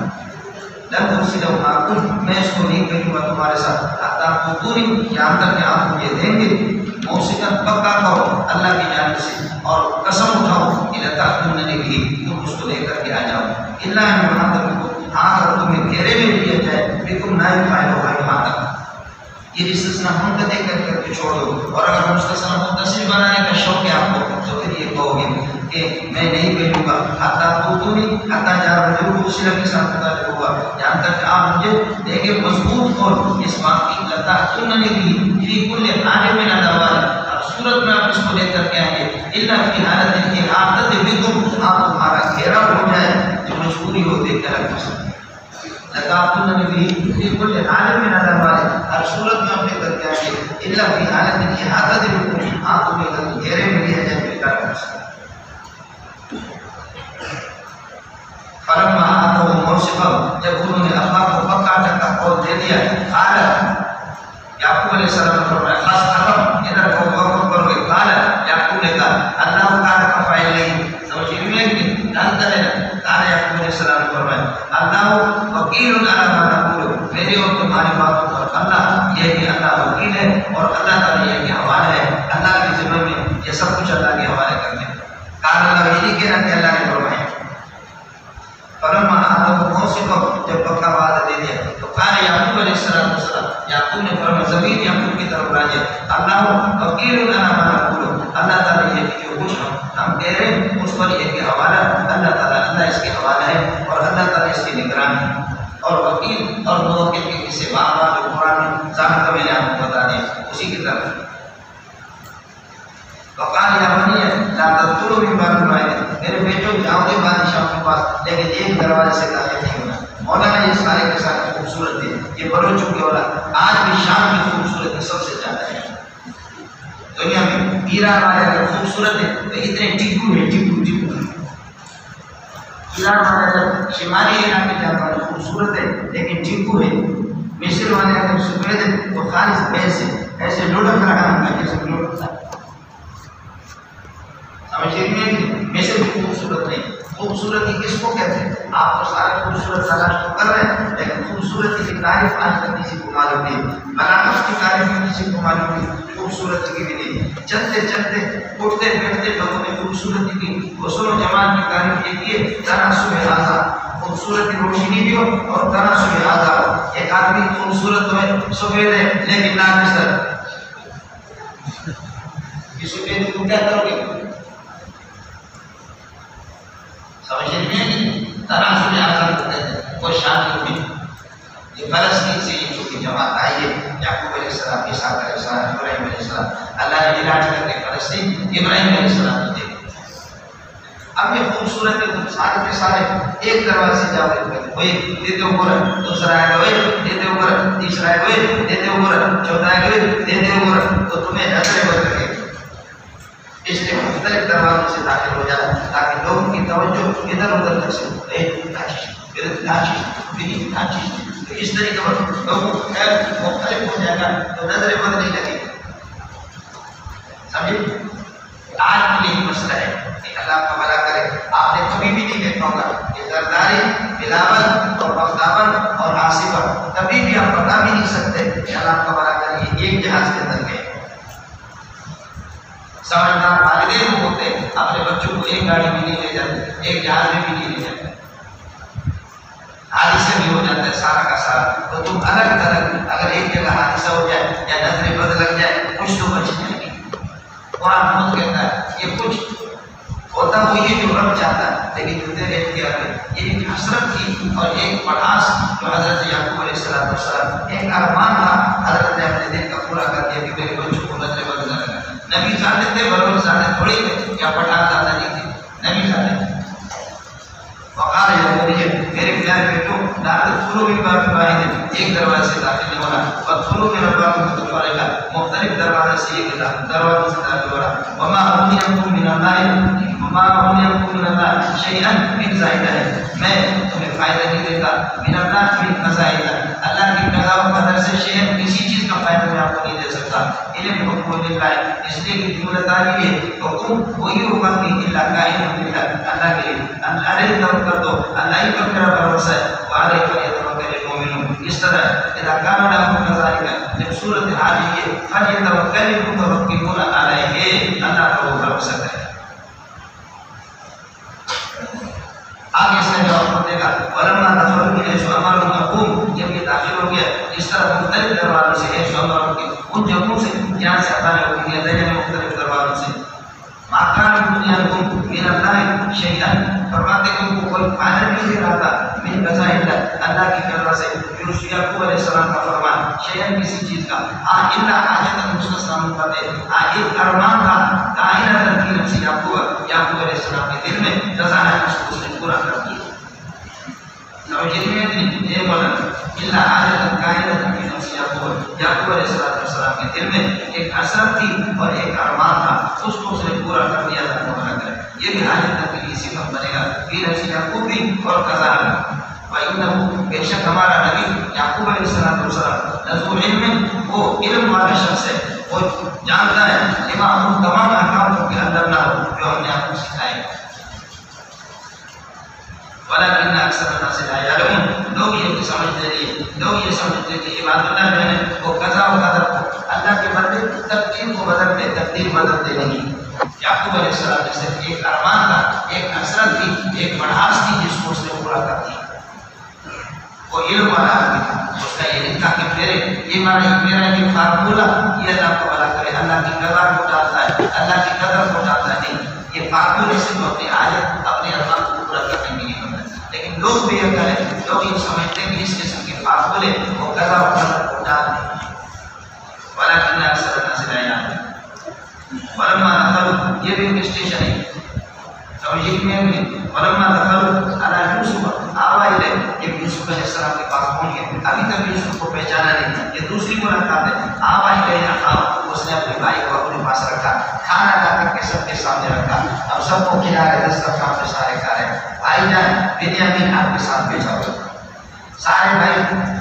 لن ارسلہ معکم میں اس کو نہیں بھیجوں گا تمہارے ساتھ حتیٰ تؤتونی یہاں تک کہ آپ مجھے دیں گے موسیقی پکا کہو اللہ کی جانب سے اور قسم اٹھاؤ کہ لگتا تم نبی بھی تم اس کو لے کر کے آ جاؤ. اللہ محمد ہاں اگر تمہیں گھیرے میں لیا جائے بھی تم نائب فائل ہوگا یہاں تک یہ استثناء منقطع کر کے چھوڑ دو. اور اگر مستثنیٰ متصل بنانے کا شوق ہے آپ کو تو پھر یہ کہو گے کہ میں نہیں بھیجوں گا حتیٰ تؤتونی حتیٰ جا رجل ارسل کے ساتھ متعلق ہوگا یہاں تک کہ آپ مجھے دیں گے مضبوط اور اس بات کی لتا تم نے بھی فی کل حال میں ندوال صورت میں آپ اس کو لے کر کے آئیں گے الا فی حالت احاطۃ بکم آپ تمہارا گھیرا ہو جائے جو مجبوری ہو دیکھ کر رکھ سکتے لَتَعْتُونَ بِهِ فِي كُلِّ حَالٍ مِّنَ الْأَحْوَالِ ہر صورت میں اپنے کر کے آئیں گے الا فی حالت احاطۃ بکم آپ تمہیں گھیرے میں لیا جائے بے کار کر سکتے. فلما آتوا موثقا جب انہوں نے ابا کو پکا ٹکا قول دے دیا قال یعقوب علیہ السلام نے فرمایا خاص ختم ادھر کو وقت پر ہوئے قال یعقوب نے کہا اللہ تعالیٰ کا فائل نہیں سمجھ میں کہ جانتا ہے قال یعقوب علیہ السلام نے فرمایا اللہ وکیل علی ما نقول میرے اور تمہاری باتوں پر اللہ یہ کہ اللہ وکیل ہے اور اللہ تعالیٰ یہ کہ حوالہ ہے اللہ کے ذمہ میں یہ سب کچھ اللہ کے حوالے کرنے. قال اللہ یہ نہیں کہنا کہ اللہ نے فرمایا فلما آتوا موثقا جب پکا وعدہ دے دیا تو قال یعقوب علیہ السلام یعقوب نے فرمایا ضمیر یعقوب کی طرف راجع اللہ وکیل علی ما نقول اللہ تعالیٰ یہ کہ جو کچھ ہم کہہ رہے ہیں اس پر یہ کہ حوالہ اللہ تعالیٰ اللہ اس کے حوالہ ہے اور اللہ تعالیٰ اس کی نگرانی ہے. اور وکیل اور موکل کے کسی بار بار جو قرآن ظاہر کا میں نے آپ کو بتا دیا اسی کی طرف وقال یا بنی لا تدخلوا من باب واحد، میرے بیٹوں جاؤ گے بادشاہ کے پاس لیکن ایک دروازے سے داخل نہیں ہونا۔ مولانا یہ سارے کے سارے خوبصورت تھے، یہ بلوچوں کی اولاد آج بھی شام کی خوبصورت سب سے زیادہ ہے دنیا میں۔ ایران والے اگر خوبصورت ہے تو اتنے ٹکو ہے، ٹکو ٹکو۔ ایران والے اگر شمالی ایران کے جہاں والے خوبصورت ہے لیکن ٹکو ہے۔ مصر والے اگر سفید ہے تو خالص بیس ہے، ایسے لڑک رہا ہے جیسے لڑکتا ہے۔ سمجھے نہیں؟ مصر بھی خوبصورت نہیں۔ خوبصورتی کس کو کہتے ہیں؟ آپ تو سارے خوبصورت تلاش تو کر رہے ہیں لیکن خوبصورتی کی تعریف آج تک کسی کو معلوم نہیں، بلاغت کی تعریف کسی کو معلوم نہیں، خوبصورتی کی بھی نہیں۔ چلتے چلتے اٹھتے بیٹھتے لوگوں نے خوبصورتی کی حسن و جمال کی تعریف یہ کی ہے تناسب اعضاء، خوبصورتی روشنی بھی ہو اور تناسب اعضاء ہو۔ ایک آدمی خوبصورت تو ہے، سفید ہے لیکن ناقص ہے، یہ سفید کو کیا کرو گے؟ سمجھے نہیں؟ تناسب اعضاء کہتے ہیں، کوئی شان نہیں۔ یہ فلسطین سے یہ چھوٹی جماعت آئی ہے، یعقوب علیہ السلام، اسحاق علیہ السلام، ابراہیم علیہ السلام، اللہ نے علاج کر کے فلسطین ابراہیم علیہ السلام کو دے دی۔ اب یہ خوبصورت ہے، سارے کے سارے ایک دروازے سے جاؤ گے، کوئی دیتے اوپر، دوسرا آئے گا دیتے اوپر، تیسرا آئے گا دیتے اوپر، چوتھا آئے گا دیتے اوپر، تو تمہیں نظریں بدل گئی۔ اس لیے مختلف دروازوں سے داخل ہو جائے تاکہ لوگوں کی توجہ ادھر ادھر نہ سے تو اس طریقے پر لوگوں کو مختلف ہو جائے گا تو نظریں بدلنے لگے۔ سمجھے؟ آج بھی یہی مسئلہ ہے کہ اللہ کا بھلا کرے، آپ نے کبھی بھی نہیں دیکھا ہوگا کہ زرداری، بلاول اور بختاون اور آصفہ کبھی بھی آپ بتا بھی نہیں سکتے کہ اللہ کا بھلا کرے یہ ایک جہاز کے اندر گئے۔ سمجھدار والدین ہوتے اپنے بچوں کو ایک گاڑی میں نہیں لے جاتے، ایک جہاز میں بھی نہیں لے جاتے، حادثے بھی ہو جاتا ہے سارا کا سارا۔ تو تم الگ الگ اگر ایک جگہ حادثہ ہو جائے یا نظریں بد لگ جائے کچھ تو بچ جائے گی۔ قرآن خود کہتا ہے یہ کچھ ہوتا وہی جو رب چاہتا ہے لیکن جو تیرے اختیار ہے۔ یہ ایک حسرت تھی اور ایک پڑھاس جو حضرت یعقوب علیہ السلام ایک ارمان تھا، حضرت نے اپنے دل کا پورا کر دیا کہ میرے بچوں کو نظریں بد لگ گا۔ نبی زیادہ تھے، بروز زیادہ تھوڑی تھے، کیا پٹھان زیادہ نہیں تھے، نبی زیادہ تھے۔ وقال یا بنی میرے پیارے بیٹوں لا تدخلوا من باب واحد، ایک دروازے سے داخل نہیں ہونا، وادخلوا من ابواب مختلفہ، مختلف دروازے سے ایک دروازے سے داخل ہونا۔ وما اغنیکم من اللہ شیئا من زائدہ، میں تمہیں فائدہ نہیں دیتا من اللہ من فزائدہ، اللہ کی قضا و قدر سے شیئا کسی چیز کا فائدہ میں آپ کو نہیں دے سکتا۔ علم حکم للہ، اس لیے کہ جملہ تعالی ہے حکم وہی ہوگا کہ اللہ قائم باللہ، اللہ کے لیے اللہ علیہ توکل کر دو، اللہ ہی پر میرا بھروسہ ہے، وعلیہ فلیتوکل المؤمنون۔ اس طرح اذا کان لهم كذلك، جب صورت حال یہ فلیتوکل المتوکلون علیہ، اللہ پر وہ بھروسہ کرے۔ آگے اس کا جواب پڑے گا ولما دخلوا من حيث امرهم ابوهم، جب یہ داخل ہو گیا اس طرح مختلف دروازوں سے حيث امرهم کے ان جگہوں سے جہاں سے اللہ نے حکم دیا تھا، مختلف دروازوں سے ما كان بنيانهم من الله شيئا، فرماتے کہ ان کو کوئی فائدہ نہیں دے رہا تھا من قضاء اللہ، اللہ کی قضا سے، یونس یعقوب علیہ السلام کا فرمان شیئا کسی چیز کا، الا حاجت مستثنی منقطع، ایک ارمان تھا کائنات کی نفس یعقوب علیہ السلام کے دل میں، رضا ہے اس کو پورا کر دیا۔ سمجھے نہیں؟ یہ بولا الا حاجت کائنات کی نفس یعقوب علیہ السلام کے دل میں ایک حسرت تھی اور ایک ارمان تھا، اس کو اس نے پورا کر دیا تھا۔ یہ بھی حاجت کے لیے صفت بنے گا پھر نفس یعقوب بھی اور قضا بھی۔ وَإِنَّهُ بے شک ہمارا نبی یعقوب علیہ السلام لذو علم، وہ علم والا شخص ہے، وہ جانتا ہے لما ہم تمام احکام کو کہ اندر نہ ہو جو ہم نے آپ کو سکھائے۔ ولیکن اکثر الناس لا یعلمون، لوگ یہ سمجھتے نہیں، لوگ یہ سمجھتے کہ عبادت اللہ جو ہے وہ قضا و قدر کو اللہ کے بدلے تقدیر کو بدلتے، تقدیر بدلتے نہیں۔ یعقوب علیہ السلام نے صرف ایک ارمان تھا، ایک حسرت تھی، ایک بڑھاس تھی جس کو اس نے پورا کر دیا۔ وہ علم والا آدمی تھا، اس کا یہ نہیں تھا کہ میرا یہ فارمولہ یہ اللہ کو بھلا کرے، اللہ کی قدر کو ٹالتا ہے، اللہ کی قدر کو ٹالتا ہے، نہیں، یہ فارمولے سے تو اپنے آیت اپنے ارمان کو پورا کرنے میں نہیں ہوتا۔ لیکن لوگ بھی یہ کریں، لوگ یہ سمجھتے ہیں کہ اس قسم کے فارمولے وہ قضا و قدر کو ٹال دیں۔ ولیکن اکثر الناس لا یعلمون۔ ولما دخلوا، یہ بھی اسٹیشن ہے توجیہ میں بھی، ولما دخلوا علی یوسف آوا الیہ، یہ یوسف علیہ السلام کے پاس پہنچ گئے، ابھی تک یوسف کو پہچانا نہیں، یہ دوسری ملاقات ہے، آوا الیہ اس نے اپنے بھائی کو اپنے پاس رکھا، کھانا لا کر کے سب کے سامنے رکھا، اب سب کو کھلا رہے، دسترخوان پہ سارے کھا رہے، بھائی جان بنیامین آپ کے ساتھ بیٹھا ہوا، سارے بھائی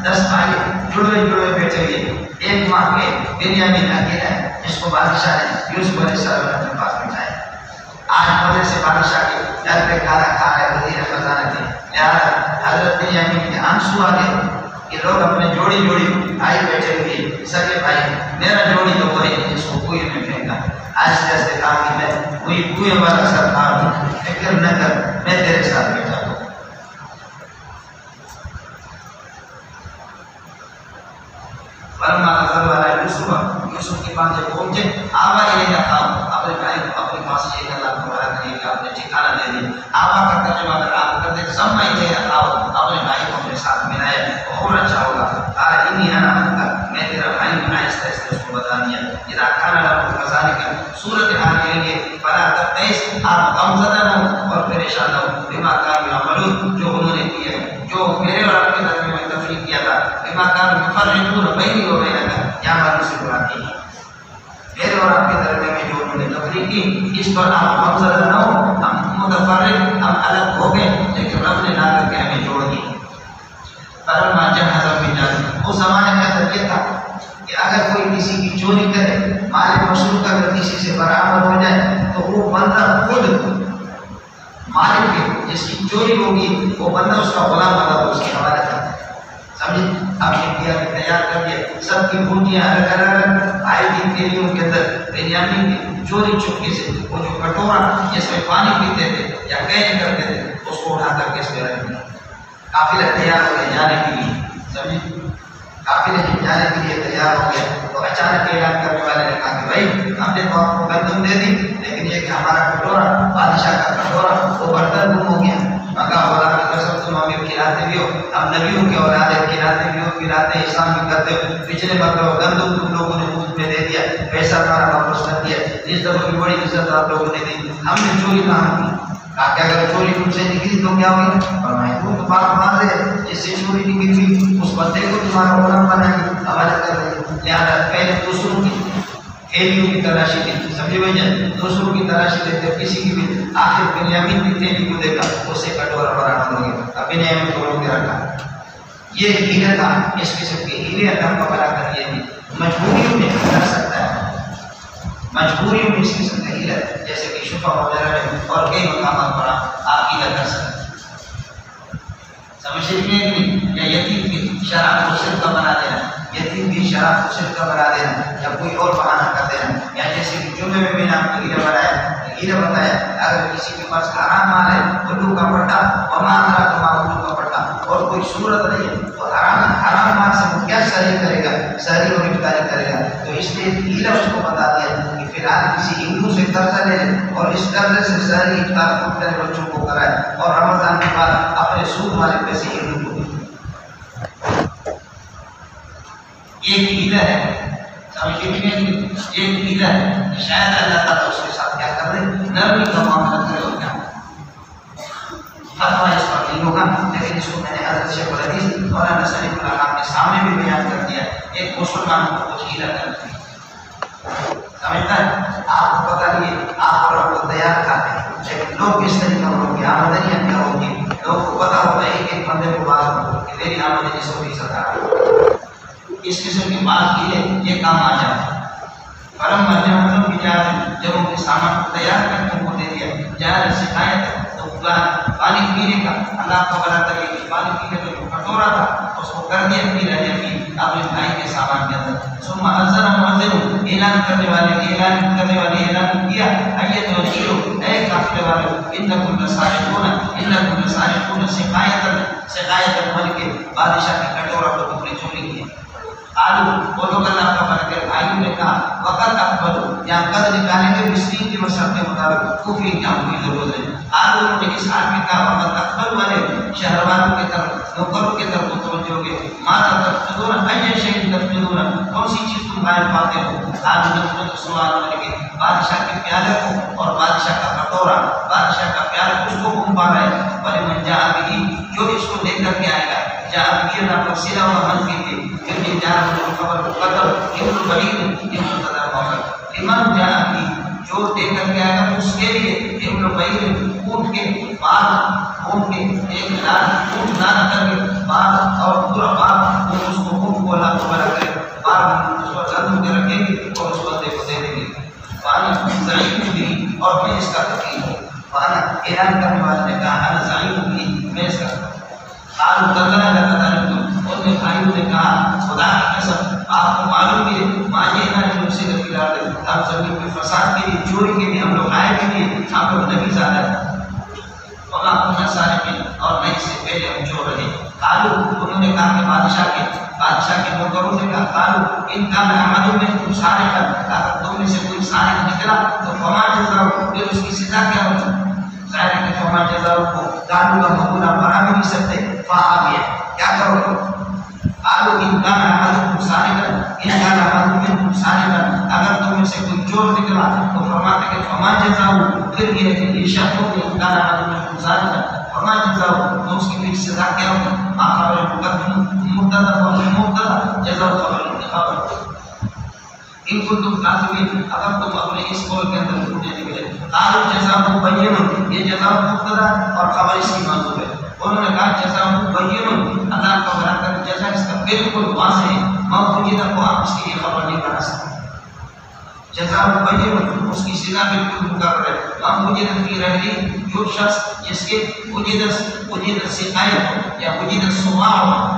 10 بھائی جڑوے جڑوے بیٹھے ہوئے، ایک ماں کے بنیامین اکیلا ہے، جس کو بادشاہ نے یوسف علیہ السلام نے اپنے پاس بٹھایا۔ آج وجہ سے بادشاہ کے گھر پہ کھانا کھا رہے وزیر خزانہ کے، لہٰذا حضرت بنیامین کے آنسو آ گئے کہ لوگ اپنے جوڑی جوڑی بھائی بیٹھے ہوئے، سگے بھائی، میرا جوڑی تو وہی ہے جس کو کنویں میں پھینکا، آہستہ آہستہ کہا کہ میں وہی کنویں والا سردار ہوں، فکر نہ کر، میں تیرے ساتھ بیٹھا ہوں۔ فلما دخلوا علی یوسف، یوسف کے پاس جب پہنچے، آوا الیہ اپنے بھائی کو اپنے پاس یہ کہ اللہ تبارک نے کہ آپ نے ٹھکانہ دے دیا، آوا کا ترجمہ اگر آپ کرتے سب میں الیہ اپنے بھائی کو اپنے ساتھ ملایا تو اور اچھا ہوگا، قال انی انا ابوک، میں تیرا بھائی ہوں، آہستہ آہستہ اس کو بتا دیا، اذا کان لکم کذالک، صورت حال یہ ہے فلا تبتئس، آپ غمزدہ نہ ہو اور پریشان نہ ہو، بما کانوا یعملون، جو انہوں نے کیا، جو میرے اور آپ کے درمیان میں تفریق کیا تھا، بما کانوا یفرقون بینی و بینک، یہاں پر سے بات کی میرے اور آپ کے درمیان میں جو انہوں نے تفریق کی، اس پر آپ غمزدہ نہ ہو، ہم متفرق، ہم الگ ہو گئے، لیکن رب نے لا کر کے ہمیں جوڑ دیا۔ فلما جہز بجانب، اس زمانے میں اندر یہ تھا کہ اگر کوئی کسی کی چوری کرے، مال مشروع اگر کسی سے برآمد ہو جائے تو وہ بندہ خود مالک کے جس کی چوری ہوگی وہ بندہ اس کا غلام بنا تو اس کی حوالہ کرتا ہے، سمجھے؟ آپ نے کیا کہ تیار کر دیا، سب کی بوٹیاں الگ الگ آئی تھی تیریوں کے اندر، بنیامین کی چوری چپکے سے وہ جو کٹورا جس میں پانی پیتے تھے یا قید کرتے تھے اس کو اٹھا کر کے اس میں رکھ دیا، قافلہ تیار ہو گیا جانے کے لیے، سمجھے؟ قافلے جانے کے لیے تیار ہو گیا تو اچانک اعلان کرنے والے نے کہا کہ بھائی ہم نے تو آپ کو گندم دے دی، لیکن یہ کہ ہمارا کٹورا، بادشاہ کا کٹورا، وہ برتن گم ہو گیا، مگا بولا کہ قسم تم ہمیں کھلاتے بھی ہو، ہم نبیوں کے اولاد ہیں، کھلاتے بھی ہو، کھلاتے اسلام بھی کرتے ہو، پچھلے مرتبہ گندم تم لوگوں نے مفت میں دے دیا، پیسہ ہمارا واپس کر دیا، اس دفعہ کی بڑی عزت آپ لوگوں نے دی، ہم نے چوری کہاں کی؟ کہا کہ اگر چوری تم سے نکلی تو کیا ہوئی؟ فرمایا تم تو بات مان رہے، جس سے چوری نکلی ہوئی اس بندے کو تمہارا غلام بنائی، حوالہ کر رہے، لہٰذا پہلے دوسروں کی تھیلیوں کی تلاشی دی، سمجھے بھائی جان، دوسروں کی تلاشی دیتے کسی کی بھی، آخر بنیامین کی تھیلی کو دیکھا اس سے کٹورا برآمد ہو گیا، اب بنیامین کو روک کے رکھا، یہ ہیلہ تھا، اس قسم کے ہیلے اللہ کا بھلا کر یہ بھی مجبوریوں میں کر سکتا ہے، مجبوریوں میں اس قسم کا ہیلہ جیسے کہ شفا وغیرہ میں اور کئی مقامات پر آپ ہیلہ کر سکتے ہیں، سمجھ رہے ہیں؟ یا یتیم کی شراب کو صرف کا بنا دینا، یتیم کی شراب کو صرف کا بنا دینا، یا کوئی اور بہانہ کر دینا، یا جیسے کہ جمعے میں میں نے آپ کو ہیلہ بتایا، اگر کسی کے پاس حرام مال ہے، الو کا پٹا، وما ادراک ما الو کا پٹا، اور کوئی صورت نہیں ہے تو حرام مال سے وہ کیا سحری کرے گا، سحری اور افطاری کرے گا، تو اس لیے ہیلہ اس کو بتا دیا کہ فی الحال کسی ہندو سے قرضہ لے لے اور اس قرضے سے سحری افطار خود کرے، بچوں کو کرائے، اور رمضان کے بعد اپنے سود والے پیسے ہندو کو دے۔ ایک ہیلہ ہے، سمجھے کہ ایک ہیلہ ہے، شاید اللہ تعالیٰ اس کے ساتھ کیا کر رہے، نرمی کا معاملہ کرے اور کیا فتویٰ اس پر نہیں ہوگا، لیکن اس کو میں نے حضرت شیخ الحدیث مولانا سلیم اللہ خان کے سامنے بھی بیان کر دیا، ایک مسلمان کو کچھ ہیلہ کرتی ہے، سمجھتا ہے؟ آپ کو پتہ نہیں ہے، آپ اور آپ کو تیار کھاتے ہیں، لیکن لوگ کس طریقہ ہوگی، آمدنیاں کیا ہوگی، لوگ کو پتہ ہوتا ہے ایک بندے کو بات ہو کہ میری آمدنی 120 آ رہی، اس قسم کی بات کی ہے، یہ کام آ جاتا ہے۔ فرم مرنے والوں کی جب ان کے سامان کو تیار کر کے ان کو دے دیا، جہاں شکایت ہے تو پانی پینے کا اللہ کا بڑا کرے کہ پانی پینے کا جو کٹورا تھا اس کو کر دیا پی رہے اپنی اپنے بھائی کے سامان کے اندر، ثم اذن مؤذن، اعلان کرنے والے اعلان کیا، ایت وکیلو، اے قافلے والو، انکم لسارقون، انکم لسارقون، شکایت ملک بادشاہ کے کٹورا کو تم نے چوری کیا۔ آلو وہ لوگ اللہ کا بنا کر بھائیوں نے کہا وقت اقبلو، یہاں قد نکالیں گے مسکین کی مسئلہ کے مطابق کفی کیا ہوئی ضرورت ہے۔ آلو نے اس آدمی کا وقت اقبل والے شہر والوں کی طرف نوکروں کی طرف توجہ ہو گئے، ماں تک تنظرون أي شيء تفقدون کون سی چیز تم غائب پاتے ہو آج نظرت سوال کرے گی بادشاہ کے پیالے کو اور بادشاہ کا کٹورا بادشاہ کا پیالہ اس کو کون پا رہے وَلِمَنْ جَاءَ بِهِ جو اس کو لے کر کے آئے گا جاء بِهِ نہ فصیلہ و من کے پھر یہ جا رہا ہے خبر قدر ابن بعید ابن قدر محمد لمن جاء بِهِ جو دے کر کے آئے گا اس کے لیے ابن بعید اونٹ کے بعد اونٹ کے ایک لاکھ اونٹ نہ کر کے بعد اور پورا بعد اس کو اونٹ کو اللہ کو بڑا کرے بعد اس کو جنم کے رکھیں گے اور اس بندے کو دے دیں گے وانا ضعیف بھی اور میں اس کا تقیل ہوں وانا اعلان کرنے والے نے کہا انا ضعیف بھی میں اس کا قالوا تذرا لقد ان نے بھائیوں نے کہا خدا کی قسم آپ کو معلوم ہے ماں یہ نہ جو سے گرار ہے ہم زمین میں فساد کے لیے چوری کے لیے ہم لوگ آئے کے لیے ہم لوگ نبی زیادہ ہیں وہاں اپنا سارے میں اور نہیں سے پہلے ہم چور رہے قالوا انہوں نے کہا کہ بادشاہ کے نوکروں نے کہا قالوا ان کا احمد میں تم سارے کا اگر تم میں سے کوئی سارے نکلا تو فما جزاؤ پھر اس کی سزا کیا ہوگی ظاہر ہے کہ فما جزاؤ کو قالوا کا مقولہ بڑا بھی نہیں سکتے فہا گیا کیا کرو قالوا ان کا احمد سارے کا ان کا احمد میں تم سارے کا اگر تم میں سے کوئی چور نکلا تو فرماتے کہ فما جزاؤ پھر یہ کہ یہ شخص کو ان کا احمد میں تم سارے کا فما جزاؤ تو اس کی پھر سزا کیا ہوگی خبر مقدم مبتدا اور مبتدا جزاء خبر خبر ان کو تم کاذبین اگر تم اپنے اس قول کے اندر جھوٹے نکلے قالوا جزاء مبین یہ جزاء مبتدا اور خبر اس کی موضوع ہے انہوں نے کہا جزاء مبین اللہ کو بنا کر جزاء اس کا بالکل واضح ہے موجودہ کو آپ اس کی خبر نہیں بنا سکتے جزاء مبین اس کی سزا بالکل مقرر ہے موجودہ کی رہی جو شخص جس کے وجود سقایت یا وجود سماع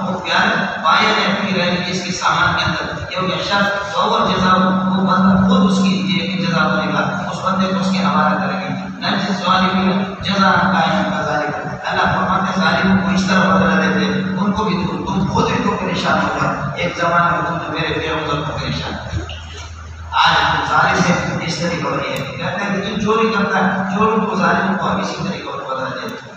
وہ پیار پایا ہے اپنی رہی اس کے سامان کے اندر یہ شخص اور جزا وہ بندہ خود اس کی جزا دے گا اس بندے کو اس کے حوالہ کرے گا نہ جس ظالم جزا قائم کذالک اللہ فرماتے ظالموں کو اس طرح بدلہ دیتے ان کو بھی تم خود بھی تو پریشان ہوگا ایک زمانے میں تم نے میرے پیغمبر کو پریشان آج تم ظالم سے اس طریقے پر یہ کہتے ہیں کہ جو چوری کرتا ہے چوروں کو ظالموں کو اسی طریقے پر بدل دیتے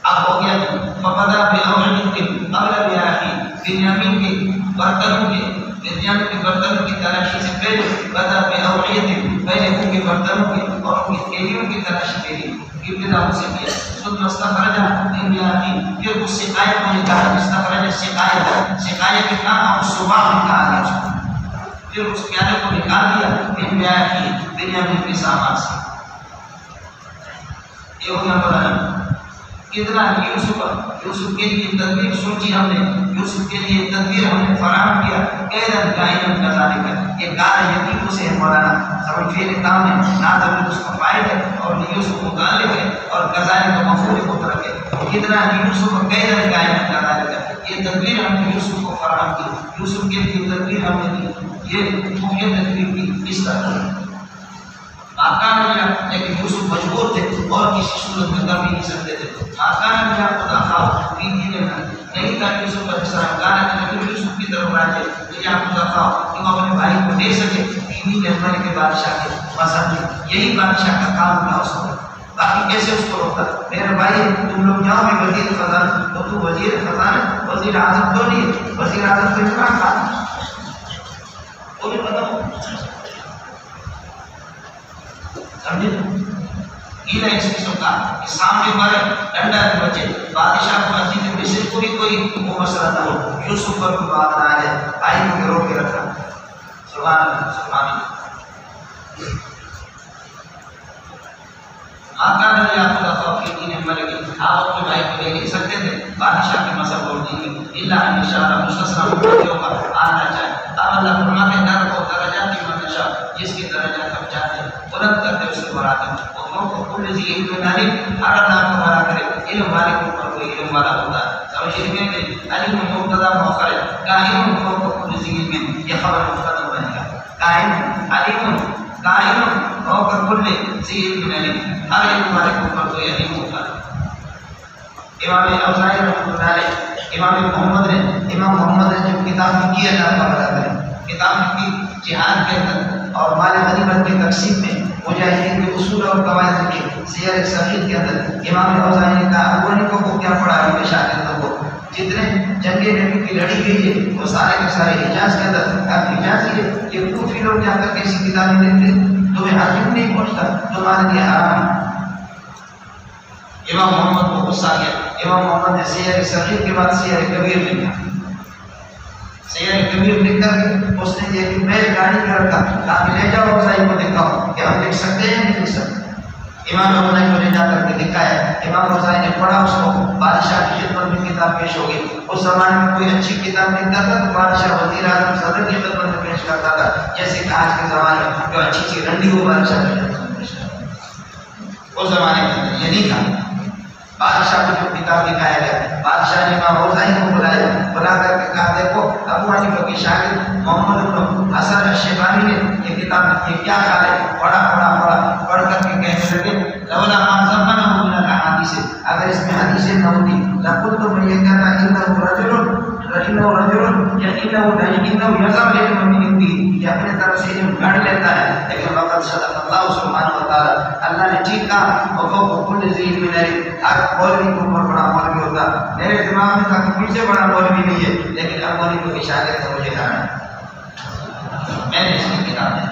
اب ہو گیا فبدا باوعد کے قبل بیاہی بنیامین کے برتنوں کے بنیامین کے برتنوں کی تلاشی سے پہلے بدا باوعد پہلے ان کے برتنوں کے اور ان کی تھیلیوں کی تلاشی کے لیے ابتدا سے کیا ثم استخرج من بیاہی پھر اس شکایت کو نکالا استخرج شکایت کے نام اور صبح نکالا گیا پھر اس پیالے کو نکال دیا من بیاہی بنیامین کے سامان سے یہ ہونا بڑا کتنا یوسف کے لیے تدبیر سوچی ہم نے یوسف کے لیے تدبیر ہم نے فراہم کیا قیدن قائما کذالک یہ کار یقین سے ہے مولانا سمجھ فعل کام ہے نہ تدبیر اس کا فائل ہے اور یوسف متعلق ہے اور کذالک کا مفعول مطلق ہے کتنا یوسف قیدن قائما کذالک یہ تدبیر ہم نے یوسف کو فراہم کی یوسف کے لیے تدبیر ہم نے کی یہ تدبیر کی اس طرح آکان میں لیکن یوسف مجبور تھے اور کسی صورت میں کر بھی نہیں سکتے تھے آکان میں خدا خواہ نہیں تھا یوسف علیہ السلام کہا کہ نبی یوسف کی طرف راجے تو یا خدا خواہ کہ وہ اپنے بھائی کو دے سکے تینی مہربانی کے بادشاہ کے پسند یہی بادشاہ کا کام تھا اس کو باقی کیسے اس کو روکتا میرے بھائی تم لوگ جاؤ میں وزیر خزانہ تو تو وزیر خزانہ وزیر اعظم تو نہیں وزیر اعظم تو اتنا کھا تو بھی پتہ ہو سمجھے گیلا اس قسم کا سامنے پر ڈنڈا کے بچے بادشاہ کو عزیز مصر کو بھی کوئی وہ مسئلہ نہ ہو یوسف پر کوئی بات نہ آئے آئی کو گروہ کے رکھا سبحان اللہ سبحان اللہ آقا نے آپ کو دفعہ کی دین ملکی آپ اپنے بھائی کو لے سکتے تھے بادشاہ کی مسئلہ بول دی اللہ انشاءاللہ مستثنا مکتیوں کا آنا چاہے اب اللہ فرماتے ہیں نر کو درجات کی منشا جس کی درجات ہم چاہتے ہیں بلند کرتے اس کے براتے ہیں کل ذی علم علیم ہر اللہ کو بڑا کرے علم والے کے اوپر کوئی علم والا ہوتا ہے سمجھے میں کہ علم مبتدا مؤخر ہے قائم فوق کل ذی علم یہ خبر مقدم بنے گا قائم علیم قائم فوق کل ذی علم علیم ہر علم والے کے اوپر کوئی علم ہوتا ہے امام اوزاعی رحمۃ اللہ علیہ امام محمد نے جب کتاب کی اللہ کا بڑا کرے کتاب کی جہاد کے اندر اور مال غنیمت کی تقسیم میں مجاہدین کے اصول اور قواعد کے سیر سفید کے اندر امام اوزاعی نے کہا ابو حنیفہ کو کیا پڑھا ہے شاگردوں کو جتنے جنگیں نبی کی لڑی گئی ہے وہ سارے کے سارے حجاز کے اندر. آپ حجاز ہی ہے. یہ کوفی لوگ جا کر کیسی کتابیں دیکھتے تمہیں حاکم نہیں پہنچتا تمہارے لیے حرام ہے. امام محمد کو غصہ آ گیا. امام محمد نے سیار صغیر کے بعد سیار کبیر لکھا. سیار کبیر لکھ کر اس نے یہ بیل گاڑی کر رکھا کہا کہ لے جاؤ اوزائی کو دکھاؤ کہ ہم لکھ سکتے ہیں نہیں لکھ سکتے. امام اوزائی کو لے جا کر کے دکھا ہے. امام اوزائی نے پڑھا اس کو. بادشاہ کی خدمت میں کتاب پیش ہو گئی. اس زمانے میں کوئی اچھی کتاب لکھتا تھا تو بادشاہ وزیر اعظم صدر کی خدمت میں پیش کرتا تھا. جیسے کہ آج کے زمانے میں جو اچھی چیز رنڈی ہو بادشاہ کی خدمت میں پیش کرتا تھا. اس زمانے میں یہ نہیں تھا. بادشاہ کو جو کتاب دکھایا گیا بادشاہ نے امام اوزائی کو بلایا. بلا کر کے کہا دیکھو ابو حنیفہ کی شاگرد محمد بن حسن الشیبانی نے یہ کتاب یہ کیا خیال ہے. پڑھا پڑھ کر کے کہنے لگے لولا ما زمنہ من الاحادیث اگر اس میں حدیثیں نہ ہوتی لقد تو میں یہ کہتا انه رجل یا انه یزم لمن یقین یہ اپنے طرف سے علم گھڑ لیتا ہے. لیکن وقت صدق اللہ سبحانہ و تعالی اللہ نے ٹھیک کہا وفوق كل ذی علم علیم. ہر مولوی کو بڑا مولوی ہوتا. میرے دماغ میں تھا کہ مجھ سے بڑا مولوی نہیں ہے لیکن اب مولوی کی شاگرد ہے مجھے کہنا ہے. میں نے اس کی کتاب ہے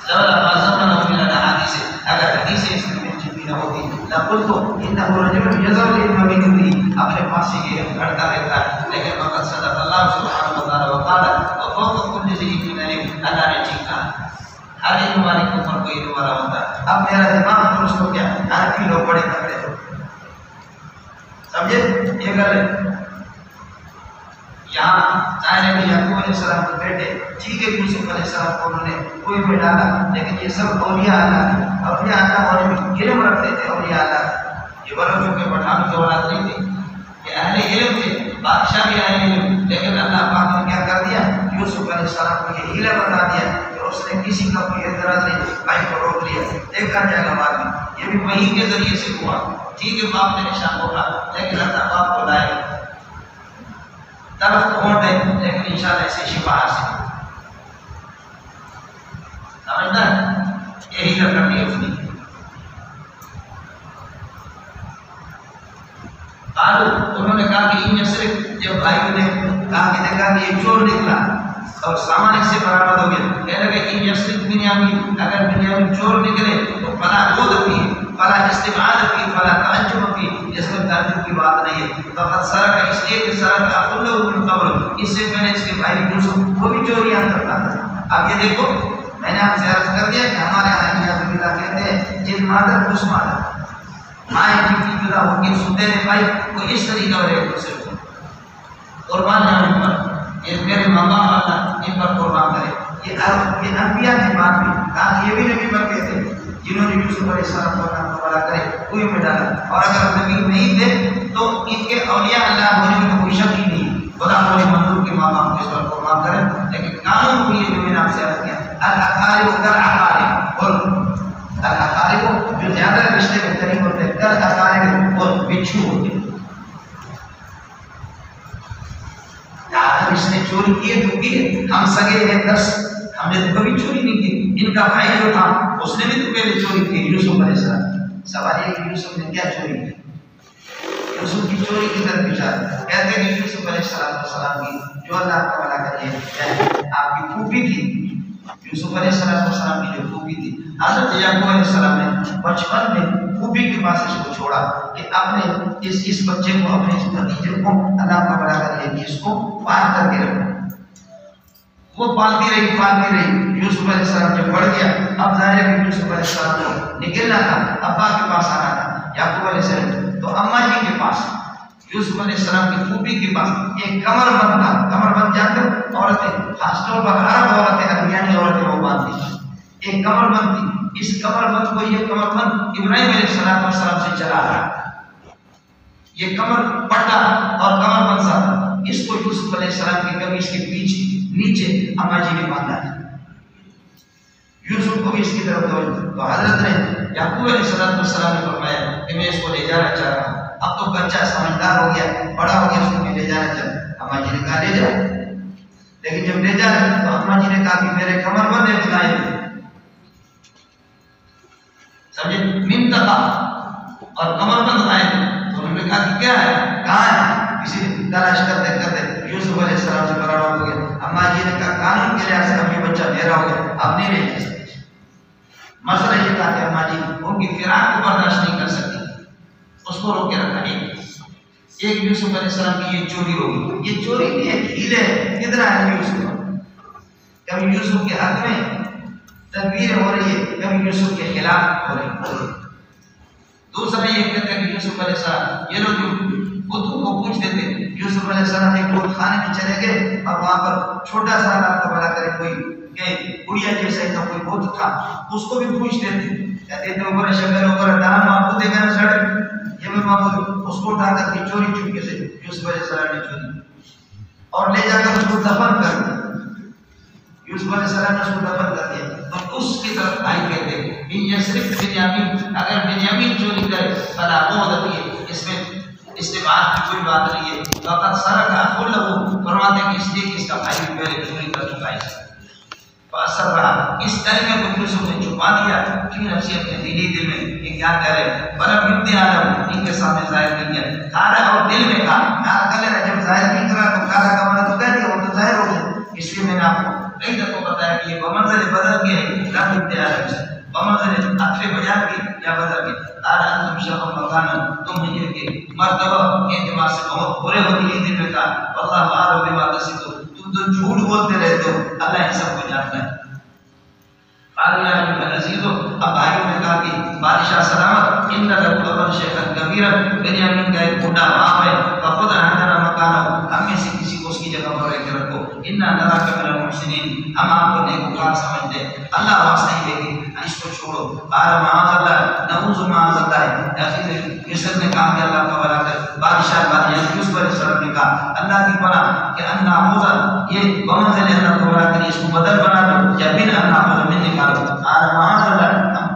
لولا ما زمنہ من الاحادیث اگر حدیثیں اس میں چھپی نہ ہوتی لقلت انه رجل یزم لمن یقین اپنے پاس سے یہ گھڑتا رہتا ہے. لیکن وقت صدق اللہ سبحانہ و تعالی وقال وفوق كل ذی علم علیم. اللہ نے ٹھیک کہا ہر علم والے کے اوپر کوئی علم والا ہوتا ہے. اب میرا دماغ درست ہو گیا. عربی لوگ بڑے تگڑے ہو سمجھے یہ گل ہے. یہاں ظاہر ہے کہ یعقوب علیہ السلام کے بیٹے ٹھیک ہے یوسف علیہ السلام کو انہوں نے کوئی میں ڈالا لیکن یہ سب اولیاء اللہ اولیاء اللہ والے میں علم رکھتے تھے. اولیاء اللہ یہ بلوچوں کے پٹھانوں کی اولاد نہیں تھی. یہ اہل علم تھے. بادشاہ بھی اہل علم. لیکن اللہ پاک نے کیا کر دیا یوسف علیہ السلام کو یہ ہیلا بتا دیا کہ اس نے کسی کا کوئی اعتراض نہیں بھائی کو روک لیا. دیکھا جائے گا بعد میں. یہ بھی وحی کے ذریعے سے ہوا. ٹھیک ہے باپ نے نشان ہوگا لیکن اللہ باپ کو لائے گا. طرف کھوٹ ہے لیکن انشاءاللہ اسے شفا حاصل سمجھنا ہے. یہی کرنی ہے اس نے. انہوں نے کہا کہ ان صرف جب بھائیوں نے کہا کہ دیکھا کہ یہ چور نکلا اور سامان اس سے برآمد ہو گیا. کہنے لگے ان صرف بنیامین اگر بنیامین چور نکلے تو فلا گود کی فلا استبعاد کی فلا تعجب کی اس میں تعجب کی بات نہیں ہے. فقط سرق اس لیے کہ سرق اخلہ من قبل اس سے پہلے اس کے بھائی یوسف وہ بھی چوریاں کرتا تھا. اب یہ دیکھو میں نے آپ سے عرض کر دیا کہ ہمارے یہاں نعوذ باللہ کہتے ہیں جن مادر اس مادر مائیں کی جدا ہو کے سوتےنے پائی وہ اس طریقہ اور ایک دوسرے کو قربان جانے پر یہ میرے ماں باپ اللہ ان پر قربان کرے. یہ انبیاء کی بات بھی کہا یہ بھی نبی بن گئے تھے جنہوں نے یوسف علیہ السلام کو نام بڑا کرے کوئی میں ڈالا. اور اگر نبی نہیں تھے تو ان کے اولیاء اللہ ہونے میں کوئی شک ہی نہیں. خدا ہونے منظور کے ماں باپ کو اس پر قربان کرے. لیکن قانون کو یہ جو میں نے آپ سے عرض کیا الاقارب کالاقارب اور الاقارب جو زیادہ رشتے میں قریب ہوتے ہیں کالاقارب اور بچھو ہوتے ہیں. اس نے چوری کیے تو کیے ہم سگے ہیں 10 ہم نے تو کبھی چوری نہیں کی. ان کا بھائی جو تھا اس نے بھی تو پہلے چوری کی یوسف علیہ السلام. سوال یہ کہ یوسف نے کیا چوری کی. یوسف کی چوری کی طرف اشارہ کہتے ہیں کہ یوسف علیہ السلام کی جو اللہ کا بھلا کرے آپ کی پھوپھی تھی. یوسف علیہ السلام کی جو پھوپھی تھی حضرت یعقوب علیہ السلام نے بچپن میں پھوپھی کے پاس اس کو چھوڑا کہ اپنے اس بچے کو اپنے اس بھتیجے کو اللہ کا بھلا کرے کہ اس کو پال کر کے رکھو. وہ پالتی رہی. یوسف علیہ السلام جب بڑھ گیا اب ظاہر ہے کہ یوسف علیہ السلام کو نکلنا تھا ابا کے پاس آنا تھا یعقوب علیہ السلام. تو اماں جی کے پاس یوسف علیہ السلام کی پھوپھی کے پاس ایک کمر بند تھا. کمر بند جانتے عورتیں خاص طور پر عرب عورتیں ارمیانی عورتیں وہ باندھتی. ایک کمر بند تھی. اس کمر بند کو یہ کمر بند ابراہیم علیہ السلام سے چلا رہا. یہ کمر پٹا اور کمر بند سا تھا. اس کو یوسف علیہ السلام کی قمیص کے پیچھے نیچے اماں جی نے باندھا ہے. یوسف کو بھی اس کی طرف تو حضرت نے یعقوب علیہ السلام نے فرمایا کہ میں اس کو لے جانا چاہ رہا ہوں. اب تو بچہ سمجھدار ہو گیا بڑا ہو گیا اس کو لے جانا چاہ. اماں جی نے کہا لے جا. لیکن جب لے جا تو اماں جی نے کہا کہ میرے کمر بند ہے بتائے سمجھے منتقا اور کمر بند آئے. تو انہوں نے کہا کہ کیا ہے کہاں ہے. کسی نے تلاش کرتے کرتے یوسف علیہ السلام سے برابر ہو گیا. اما جی نے کہا قانون کے لحاظ سے اب یہ بچہ میرا ہو گیا, اب نہیں رہ سکتے. مسئلہ یہ تھا کہ اما جی ان کی فراق کو برداشت نہیں کر سکتی, اس کو روک کے رکھا. ایک یوسف علیہ السلام کی یہ چوری ہوگی, یہ چوری نہیں ہے, ہیلے ہے. کدھر آئے یوسف؟ کبھی یوسف کے حق میں تدبیر ہو رہی ہے, کبھی یوسف کے خلاف ہو رہی ہے. دوسرا یہ کہتے ہیں کہ یوسف علیہ السلام, یہ لوگ بدو کو پوچھتے تھے, یوسف علیہ السلام ایک روز کھانے میں چلے گئے اور وہاں پر چھوٹا سا آپ کو بنا کرے کوئی کہ گڑیا جیسا ہی تھا, کوئی بت تھا, اس کو بھی پوچھتے تھے, کہتے تھے اوپر شکر اوپر دانا معبود ہے گا سڑ, یہ بھی معبود. اس کو اٹھا کر کے چوری چپکے سے یوسف علیہ السلام نے چوری اور لے جا کر اس کو دفن کر دیا. یوسف علیہ السلام نے اس کو دفن کر دیا. تو اس کی طرف بھائی کہتے ہیں صرف بنیامین, اگر بنیامین چوری کرے فلا بہت ہے, اس میں استعمال کی کوئی بات نہیں ہے. وقت سارا کا کھول لو فرماتے ہیں کہ اس لیے کہ اس کا بھائی بھی پہلے چوری کر چکا ہے. اثر رہا اس کلمے کو یوسف نے چھپا دیا, کیوں نفسی اپنے دلی دل میں یہ کیا کرے, برم ابن آدم ان کے سامنے ظاہر نہیں کیا, کھارا اور دل میں کہا کر لینا, جب ظاہر نہیں کرا تو کھارا کا منع تو کہہ دیا, وہ تو ظاہر ہو گیا. اس لیے میں نے آپ کو کئی دفعہ بتایا کہ یہ بمنزل بدل کے رب ابن آدم سے بمنزل عطف بجا کے یا بدل کے آدھا تم شرم مکانا, تم ہجر کے مرتبہ اعتبار سے بہت برے ہوتی دل میں کہا واللہ عالم بما تصفون, تم تو جھوٹ بولتے رہتے ہو, اللہ ان سب کو جانتا ہے. اب بھائیوں نے کہا کہ بادشاہ سلامت ان لقب شیخن کبیرا, بنیامین کا ایک بوڑھا باپ ہے, خود ہمارا مکان, ہم میں سے کسی کو اس کی جگہ پر رہ کے رکھو. انا نراک من المحسنین, ہم آپ کو نیکوکار سمجھتے ہیں, اللہ واسطہ ہی لے کے اس کو چھوڑو. قال معاذ اللہ, نعوذ معاذ اللہ. یوسف نے کہا کہ اللہ کا بلا کر. بادشاہ یوسف علیہ السلام نے کہا اللہ کی پناہ کہ ان نعوذ, یہ بمنزل اللہ کو بلا کر اس کو بدل بنا دو یا بن ان نعوذ من نکالو. قال معاذ اللہ,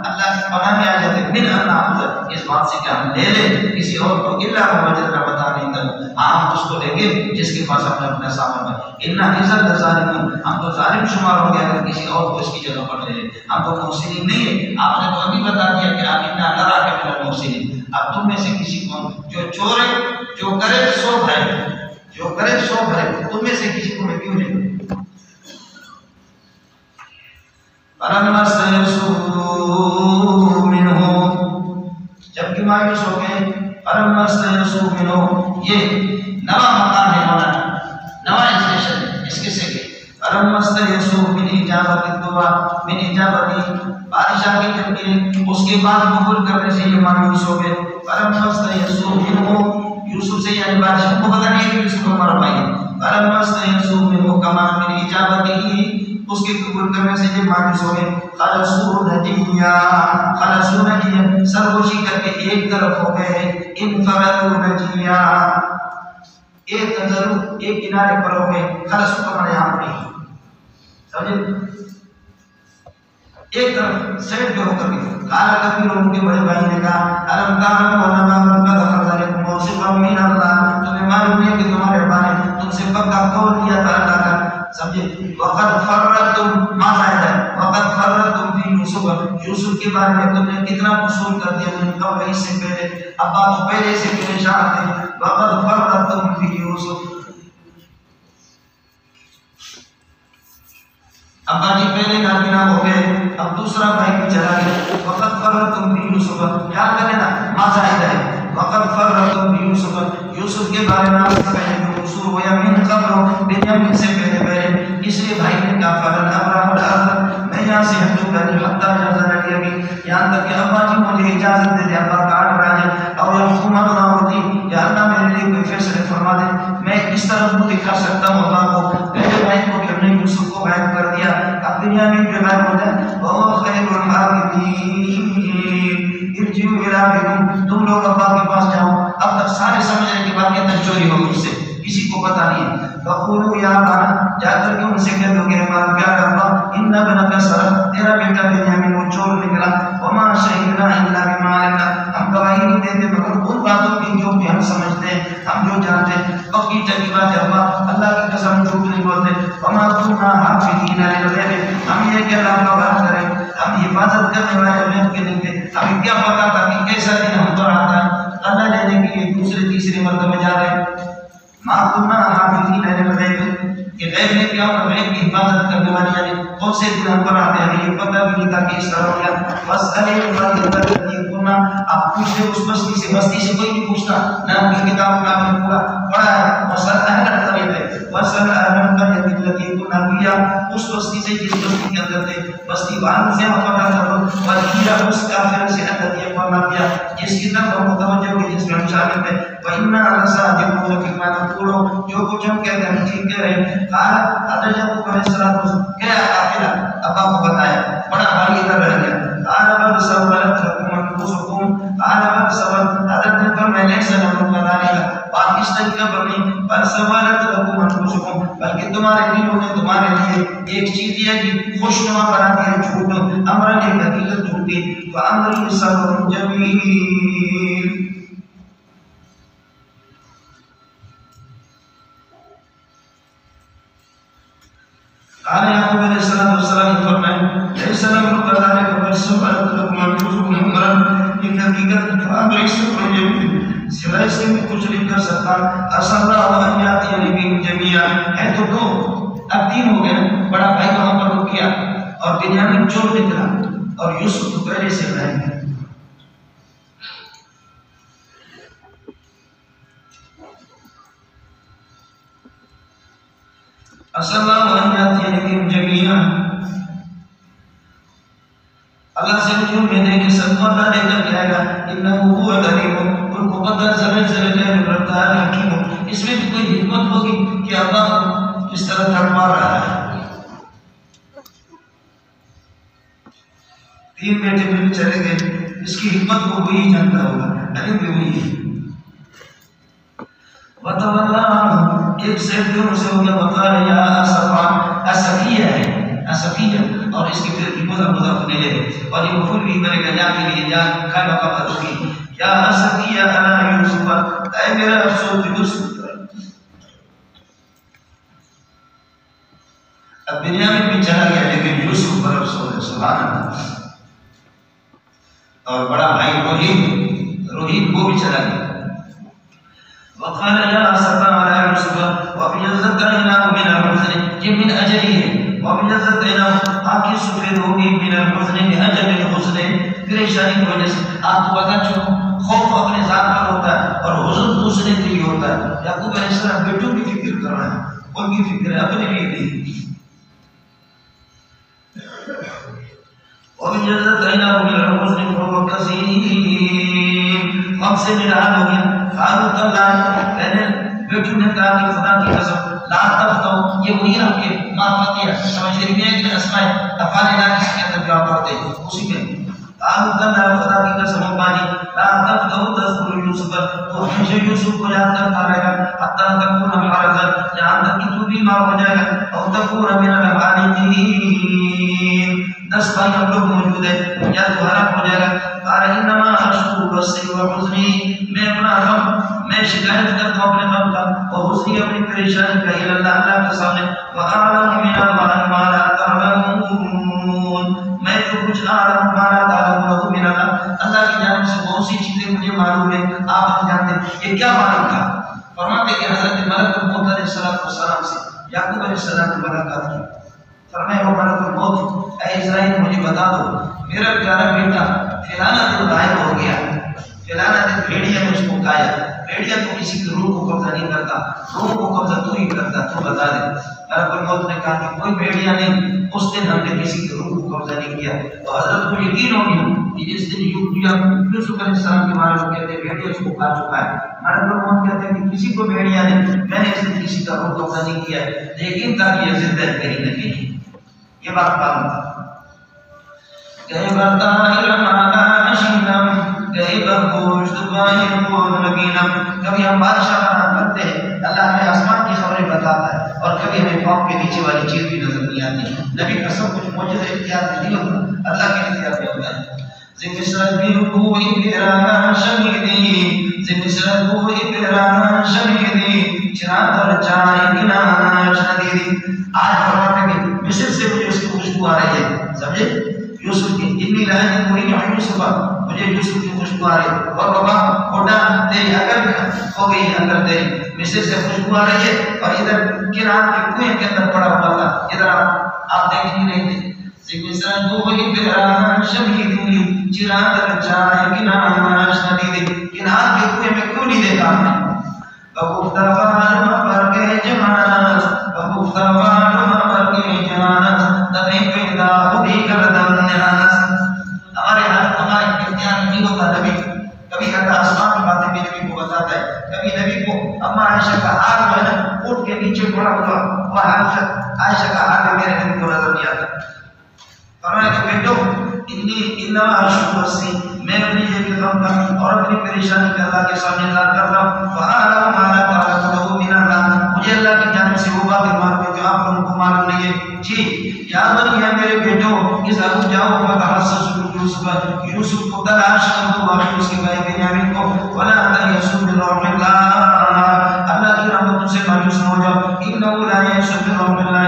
اللہ کی پناہ میں آ جاتے من ان نعوذ, اس بات سے کہ ہم لے لیں کسی اور کو الا وجدنا بتا نہیں دوں, ہم اس کو لیں گے جس کے پاس ہم نے اپنا سامان ہے. انا عزت ظالمون, ہم تو ظالم شمار ہو گیا اگر کسی اور کو اس کی جگہ پر لے لیں, ہم تو محسنین نہیں ہے. آپ نے تو ابھی بتا دیا کہ آپ انا نراک من المحسنین. اب تم میں سے کسی کو جو چور ہے, جو کرے سو بھائی, جو کرے سو بھائی, تم میں سے کسی کو میں کیوں نہیں. فلما استيئسوا منه, جب کہ مایوس ہو گئے. فلما استيئسوا منه, یہ نوا مقام ہے مولانا, نوا اسٹیشن ہے, اس کے سے کہ فلما استيئسوا من اجابت الدعاء من اجابت, بادشاہ کی جب کہ اس کے بعد قبول کرنے سے یہ مایوس ہو گئے. فلما استيئسوا منه, یوسف سے یعنی بادشاہ کو پتہ نہیں ہے کہ یوسف کو مار پائے. فلما استيئسوا منه كما من اجابته, اس کے قبول کرنے سے جب مایوس ہو گئے. خلصوا نجیا, خلصوا نجیا, سرگوشی کر کے ایک طرف ہو گئے. انفردوا نجیا, ایک ضرور ایک کنارے پر ہو گئے. خلصوا کا معنی یہاں پر سمجھے, ایک طرف سیٹ پہ ہو کر گئے. کالا کبھی ان کے بڑے بھائی نے کہا الم تعلم علما قد اخذ لكم موثقا من الله, تمہیں معلوم ہے کہ تمہارے ابا نے تم سے پکا قول لیا تھا اللہ کا. سمجھے, وقد فرطتم ما زائد ہے, وقد فرطتم فی یوسف, یوسف کے بارے میں تم نے کتنا قصور کر دیا من قبل, اس سے پہلے, ابا تو پہلے سے پریشان تھے. وقد فرطتم فی یوسف, ابا جی پہلے نابینا ہو گئے, اب دوسرا بھائی بھی چلا گیا. وقد فرطتم فی یوسف, یاد کریں نا ما زائد ہے. وقد فرطتم فی یوسف, یوسف کے بارے میں آپ سے پہلے جو قصور ہوا من قبل, بنیامین سے پہلے. اس لیے بھائی نے کہا فلن ابرح الارض, میں یہاں سے ہٹوں گا حتی اجازن علی ابی, یہاں تک کہ ابا جی مجھے اجازت دے دے, ابا کاٹ رہا ہے. اور یحکم اللہ ہوتی, یا اللہ میرے لیے کوئی فیصلے فرما دے, میں کس طرح منہ دکھا سکتا ہوں ابا کو. پہلے بھائی کو کہ ہم نے یوسف کو غائب کر دیا, اب بنیامین پہ غائب ہو جائے. وهو خیر الحافظین, ارجعوا الی ابیکم, تم لوگ ابا کے پاس جاؤ. اب تک سارے سمجھنے کے بعد یہ چوری ہو گئی, سے کسی کو پتہ نہیں ہے. فقولوا یا ابانا, جا کر کے ان سے کہہ دو کہ ہمارا کیا کرنا, ان ابنک سرق, تیرا بیٹا بنیامین وہ چور نکلا. وما شہدنا الا بما علمنا, ہم گواہی نہیں دیتے مگر ان باتوں کی جو بھی ہم سمجھتے ہیں, ہم جو جانتے ہیں. پکی چکی بات ہے ابا, اللہ کی قسم جھوٹ نہیں بولتے. وما كنا حافظین للغیب, ہم یہ کہ اللہ کا بات کریں, ہم حفاظت کرنے والے غیب کے نہیں تھے. ہمیں کیا پتا تھا کہ کیسا دن ہم پر آتا ہے. اللہ لینے کے لیے دوسرے تیسرے مرتبہ جا رہے ہیں. ما كنا حافظين للغیب کہ غیب میں کیا ہوگا، غیب کی حفاظت کرنے والی یعنی کون سے دن ہم پر آتے ہیں ہمیں یہ پتہ بھی نہیں تھا کہ اس طرح ہو گیا. آپ پوچھتے اس بستی سے، بستی سے کوئی نہیں پوچھتا، نہ ان کی کتاب میں آپ نے پورا پڑھا ہے. اس بستی سے جس بستی کے اندر تھے، بستی والوں سے آپ پتہ کرو، اس کافر سے اندر یہ فرما دیا جس کی طرف ہم متوجہ ہوئی، جس میں ہم شامل تھے. وَإِنَّا لَصَادِقُونَ فِي مَا نَقُولُ، جو کچھ ہم کہتے ہیں ٹھیک کہہ رہے ہیں. حضرت یعقوب علیہ السلام کیا قافلہ ابا کو بتایا، بڑا بھاری ادھر رہ گیا. بل سولت لكم انفسكم، بل سولت، حضرت نے فرمایا ليس لكم كذلك، بات اس طریقہ پر نہیں، بل سولت لكم انفسكم، بلکہ تمہارے دلوں نے تمہارے لیے ایک چیز یہ کہ خوشنما بنا دی ہے جھوٹ، امر نے حقیقت جھوٹی. فامری صبر جمیل. قال يعقوب عليه الصلاة والسلام فرمائے ليس لكم كذلك بل سولت لكم انفسكم امرا، ایک حقیقت فامری صبر جمیل، سوائے سے میں کچھ نہیں کر سکتا. عسى الله ان ياتيني بهم جميعا، ہے تو دو، اب تین ہو گئے. بڑا بھائی وہاں پر رک گیا اور بنیامین چور نکلا اور یوسف تو پہلے سے رہ گئے. عسى الله ان ياتيني بهم جميعا، اللہ سے مجھے امید ہے کہ سب کو اللہ لے کر جائے گا. انه هو العليم، ان کو قدر زمین سے لے کر رفتہ حکیم. اس میں بھی کوئی حکمت ہوگی کہ اللہ کس طرح تھما رہا ہے. تین بیٹے مل چلے گئے، اس کی حکمت کو وہی جانتا ہوگا، علم بھی وہی ہے. وَتَوَلَّى، ایک سیب دونوں سے ہو گیا. وَقَالَ يَا أَسَفَا، أَسَفِيَّ ہے، أَسَفِيَّ، اور اس کی پھر مضاف ہونے لگے اور یہ مفعول بھی کرے گا، جا کے لیے جا کھانا کا ہوگی. یا أَسَفِيَّ عَلَى يُوسُفَ، اے میرا افسوس یوسف. اب بنیامین بھی چلا گیا لیکن یوسف پر افسوس ہے. سبحان اللہ. اور بڑا بھائی روحید وہ بھی چلا گیا. وقال يا أسفا على يوسف وابيضتنا من الحزن، یہ من اجلی ہے. وابيضتنا، آنکھیں سفید ہوگی، من الحزن، اجل الحزن، پریشانی کی وجہ سے. آپ کو پتا چلو خوف اپنے ذات پر ہوتا ہے اور حزن دوسرے کے لیے ہوتا ہے. یعقوب علیہ السلام بیٹوں کی فکر کر رہا ہے، ان کی فکر ہے اپنے لیے نہیں. وابيضتنا من الحزن فهو كظيم، غم سے نڈال ہو گیا. قالوا تالله، پہلے بیٹوں نے کہا کہ خدا کی قسم لا تفتو، یہ وہی آپ کے معافیہ سمجھ رہی ہے کہ اسماء افعال اللہ کس کے اندر کیا پڑھتے ہیں اسی میں. قالوا تالله، خدا کی قسم بانی لا تفتو تذكر یوسف، تو ہمیشہ یوسف کو یاد کرتا رہے گا. حتی تکون حرجا، جہاں تک کہ تو بیمار ہو جائے گا. او تکون من الحالقین، 10 بھائی ہم لوگ موجود ہیں، یا تو ہلاک ہو جائے گا. قال انما اشکو بثی وحزنی، میں اپنا غم، میں شکایت کرتا ہوں اپنے غم کا اور حزنی، اپنی پریشانی کا الى اللہ کے سامنے. واعلم من اللہ ما لا تعلمون، میں جو کچھ اعلم ما لا تعلمون من اللہ کی جانب سے بہت سی چیزیں مجھے معلوم ہے آپ نہیں جانتے. یہ کیا معلوم تھا؟ فرماتے کہ حضرت ملک الموت علیہ السلام سے یعقوب علیہ السلام نے ملاقات کی. فرمایا وہ ملک الموت، اے اسرائیل مجھے بتا دو میرا پیارا بیٹا فلانا دن غائب ہو گیا، فلانا دن بھیڑیا نے اس کو کھایا. بھیڑیا تو کسی کی روح کو قبضہ نہیں کرتا، روح کو قبضہ تو ہی کرتا، تو بتا دے. ملک الموت نے کہا کہ کوئی بھیڑیا نہیں، اس دن ہم نے کسی کی روح کو قبضہ نہیں کیا. تو حضرت کو یقین ہو گیا کہ جس دن یوسف علیہ السلام کے بارے میں کہتے ہیں بھیڑیا اس کو کھا چکا ہے. ملک الموت کہتے ہیں کہ کسی کو بھیڑیا نے، میں نے اس دن کسی کا روح قبضہ نہیں کیا ہے، لیکن تھا کہ یہ زندہ ہے کہیں نہ کہیں. یہ بات معلوم تھا. کئی برتا علم آگا نشینم، کئی برگوشت بائی قول نبینم. کبھی ہم بادشاہ بنا کرتے ہیں، اللہ ہمیں آسمان کی خبریں بتاتا ہے اور کبھی ہمیں پاؤں کے نیچے والی چیز بھی نظر نہیں آتی. نبی کا سب کچھ معجزہ اختیار میں نہیں ہوتا، اللہ کے اختیار میں ہوتا ہے. زمسرت بیرکو ابرانا شمیدی، زمسرت بو ابرانا شمیدی، چرات اور چائے گناش ندیدی. آج فرماتے کہ مصر سے مجھے اس کی خوشبو آ رہی ہے، سمجھے یوسف کی انی لہن کوئی یوسف، مجھے یوسف کی خوشبو آ رہی ہے، اور بابا بوٹا تیری اگر ہو گئی ہے، اگر تیری مسجد سے خوشبو آ رہی ہے، اور ادھر کنان کے کنویں کے اندر پڑا ہوا تھا، ادھر آپ دیکھ نہیں رہے تھے، سیکویسان دو بہی پیران شمید ہوئی چران در چاہے کنان ماش ندیدے، کنان کے کنویں میں کیوں نہیں دیکھا آپ نے؟ بگفتہ فانما برگے جمانس، بگفتہ فانما برگے جمانس، نبی پیدا خودی کردن نیانس. ہمارے حالت ہمارے اختیار نہیں ہوتا نبی، کبھی اللہ آسمان کی باتیں بھی نبی کو بتاتا ہے، کبھی نبی کو اما عائشہ کا حال جو ہے نا اٹھ کے نیچے پڑا ہوا، وہ عائشہ کا حال میرے نبی کو نظر نہیں آتا. فرمایا کہ بیٹو انما اشکو بسی، میں اپنی یہ کام کا اور اپنی پریشانی کا اللہ کے سامنے اعلان کر رہا ہوں. وَعَلَمَ مَا لَا تَعْلَمُونَ مِنَ اللَّهِ، مجھے اللہ کی جانب سے وہ باتیں معلوم ہے جو آپ لوگوں کو معلوم نہیں ہے. جی یا بنی ہے میرے بیٹو، اذهبوا جاؤ فتحسسوا یوسف، یوسف کو تلاش کرو واقعی اس کے بھائی بنیامین کو، ولا تیأسوا من روح اللہ، اللہ کی رحمتوں سے مایوس نہ ہو جاؤ. انه لا يئس من روح اللہ،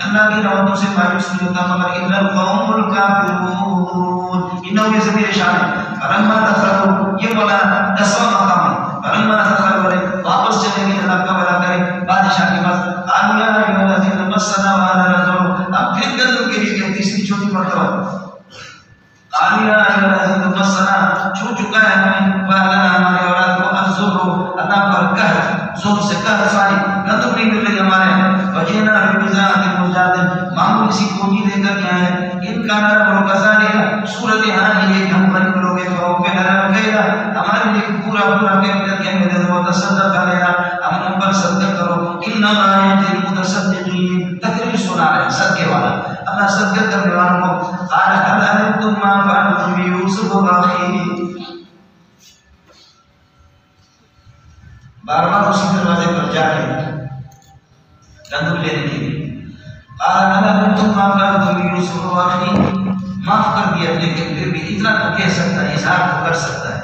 اللہ کی رحمتوں سے مایوس نہیں ہوتا مگر الا القوم الکافرون. انه یہ ضمیر شان ہے. فلما دخلوا، یہ بولا 10واں مقام ہے. فلما دخلوا، واپس چلے گئے اللہ کا بلا کرے بادشاہ کے پاس. قالوا يا ايها الذين مسنا وهذا رجل، اب پھر گندم کے لیے تیسری چھوٹی مرتبہ. قالوا يا ايها الذين مسنا، چھو چکا ہے ہمیں، وهذا ہمارے اولاد کو الزهر، اللہ پر قہر، زور سے قہر ساری، گندم نہیں مل رہی ہمارے. وجینا بمزاج مجاد، معمول اسی پونجی دے کر کیا ہے. ان کا نرم کذالک، صورت حال یہ کہ ہم غریب لوگ ہیں، فوق پہ نرم کہا ہمارے لیے پورا پورا پیٹ کر کے ہمیں دے دو، تصدق علینا، ہم ان پر صدقہ کرو. انما یجزی المتصدقین، تقریر سنا رہے صدقے والا، اللہ صدقہ کرنے والوں کو. قال هل علمتم ما فعلتم بيوسف واخيه، بار بار اسی دروازے پر جا کے گندم لینے کے لیے. قال هل علمتم ما فعلتم بيوسف واخيه، معاف کر دیا لیکن پھر بھی اتنا تو کہہ سکتا ہے، اظہار تو کر سکتا ہے.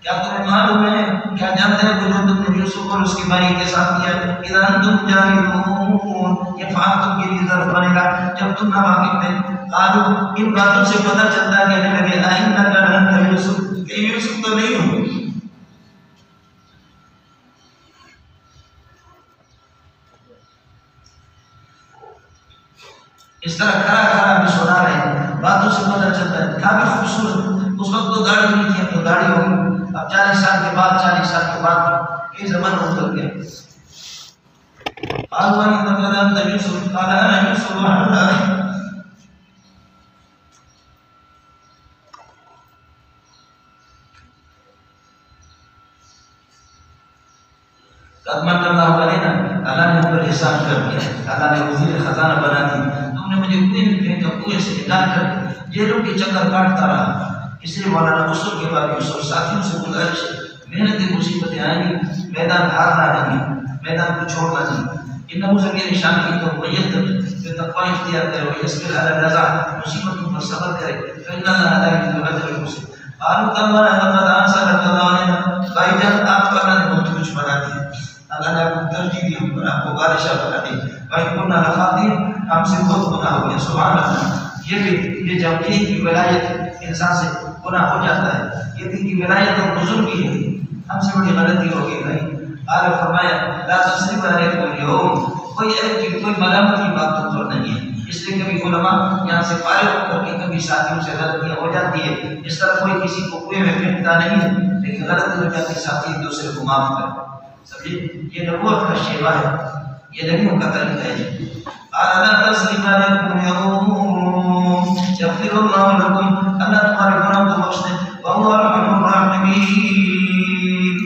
کیا تمہیں معلوم ہے، کیا جانتے ہیں جو تم نے یوسف اور اس کی بھائی کے ساتھ کیا؟ اذا انتم جاہلون، یہ فعل تم کے لیے ظرف بنے گا جب تم نہ واقف تھے. قالوا، ان باتوں سے پتہ چلتا ہے کہنے لگے ائنک لانت یوسف، کہ یوسف تو نہیں ہو. اس طرح کھڑا کھڑا بھی سنا رہے ہیں، باتوں سے پتہ چلتا ہے. کافی خوبصورت، اس وقت تو داڑھی نہیں تھی، اب تو داڑھی ہو گئی. اب 40 سال کے بعد 40 سال کے بعد یہ زمن اتر گیا. قالوا انك لانت يوسف، قال انا يوسف وهذا اخي. قد من اللہ علینا، اللہ نے اوپر احسان کر دیا، اللہ نے وزیر خزانہ بنا دی. تم نے مجھے کنویں میں پھینکا، کنویں سے نکال کر جیلوں کے چکر کاٹتا رہا. اس لیے مولانا غسل کے بعد یوسف ساتھیوں سے گزارش ہے، محنتیں مصیبتیں آئیں گی، میدان ہارنا نہیں، میدان کو چھوڑنا نہیں. انہوں ضمیر شان کی تو میت جو تقوی اختیار کرے، یصبر علی الرضا، مصیبتوں پر صبر کرے، فإن اللہ لا یضل اجر المحسنین. قالوا تاللہ لقد آثرك اللہ علینا، بھائی جان آپ کو اللہ نے بہت کچھ بنا دیا، اللہ نے آپ کو ترجیح دی، ہم آپ کو بادشاہ بنا دی. بھائی کنا لخاطئین، ہم سے بہت گناہ ہو گیا. سبحان اللہ. یہ بھی یہ جب دین کی ولایت انسان سے گناہ ہو جاتا ہے، یہ دین کی ولایت اور بزرگی ہے، ہم سے بڑی غلطی ہو گئی. بھائی آگے فرمایا لا تصریف علیکم اليوم، کوئی عیب کی کوئی ملامت کی بات تو نہیں ہے. اس لیے کبھی علماء یہاں سے فارغ ہو کر کے کبھی ساتھیوں سے غلطیاں ہو جاتی ہے. اس طرح کوئی کسی کو کنویں میں پھینکتا نہیں ہے، لیکن غلطی ہو جاتی ساتھی ایک دوسرے کو معاف کرے. سمجھے یہ نبوت کا شیوا ہے، یہ نبیوں کا طریقہ ہے. لا تصریف علیکم اليوم یغفر اللہ لکم، اللہ تمہارے گناہ کو بخش دے. وهو ارحم الراحمین.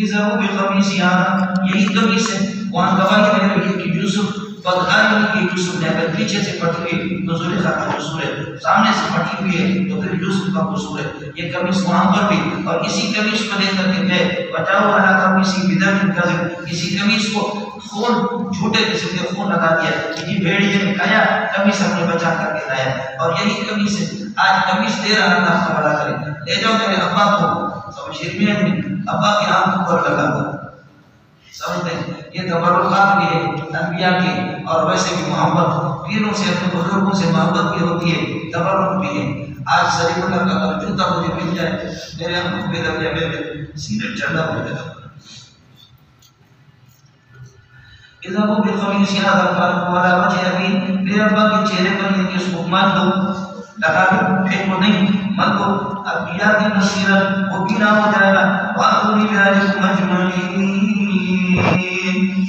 اذهبوا بقمیصی هذا، یہی قمیص ہے وہاں گواہی دے رہی ہے کہ یوسف بدغاری کی یوسف نے اگر پیچھے سے پھٹی ہوئی تو زلیخا کا قصور ہے، سامنے سے پھٹی ہوئی ہے تو پھر یوسف کا قصور ہے. یہ قمیص وہاں پر بھی، اور اسی قمیص کو لے کر کے گئے بچاؤ علی قمیصی بدم کذب، اسی قمیص کو خون جھوٹے قسم کے خون لگا دیا کہ جی بھیڑیے نے کھایا، قمیص ہم نے بچا کر کے لایا. اور یہی قمیص ہے آج قمیص دے رہا اللہ کا بڑا کرے. لے جاؤ میرے ابا کو، شرمین میں ابا کے آنکھوں پر لگا ہوا. سمجھتے ہیں یہ تبرکات بھی ہے انبیاء کی، اور ویسے بھی محبت پیروں سے اپنے بزرگوں سے محبت بھی ہوتی ہے، تبرک بھی ہے. آج سلیم اللہ کا اگر جوتا مجھے مل جائے میرے ہم بے دم یا میرے سینے چڑھنا مجھے دم اذا وہ بخمیس هذا الفرق ولا وجه ابي میرے ابا کے چہرے پر یہ کہ اس کو مان دو لگا دو پھینکو نہیں مت دو اب بیا کی نصیرت وہ پینا ہو جائے گا وَأَقُولِ بِهَٰذِكُمْ أَجْمَعِينَ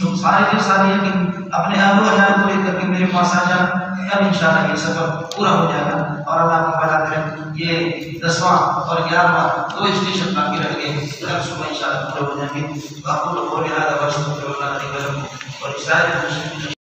تم سارے کے سارے یقین اپنے اہل و عیال کو لے کر کے میرے پاس آ جانا اب انشاءاللہ یہ سفر پورا ہو جائے گا اور اللہ کو بھلا کرے یہ 10واں اور 11واں دو اسٹیشن باقی رہ گئے کل صبح انشاءاللہ پورے ہو جائیں گے وَأَقُولُ قَوْلِي هَٰذَا وَأَسْتَغْفِرُ اللَّهَ لِي وَلَكُمْ وَلِسَائِرِ الْمُسْلِمِينَ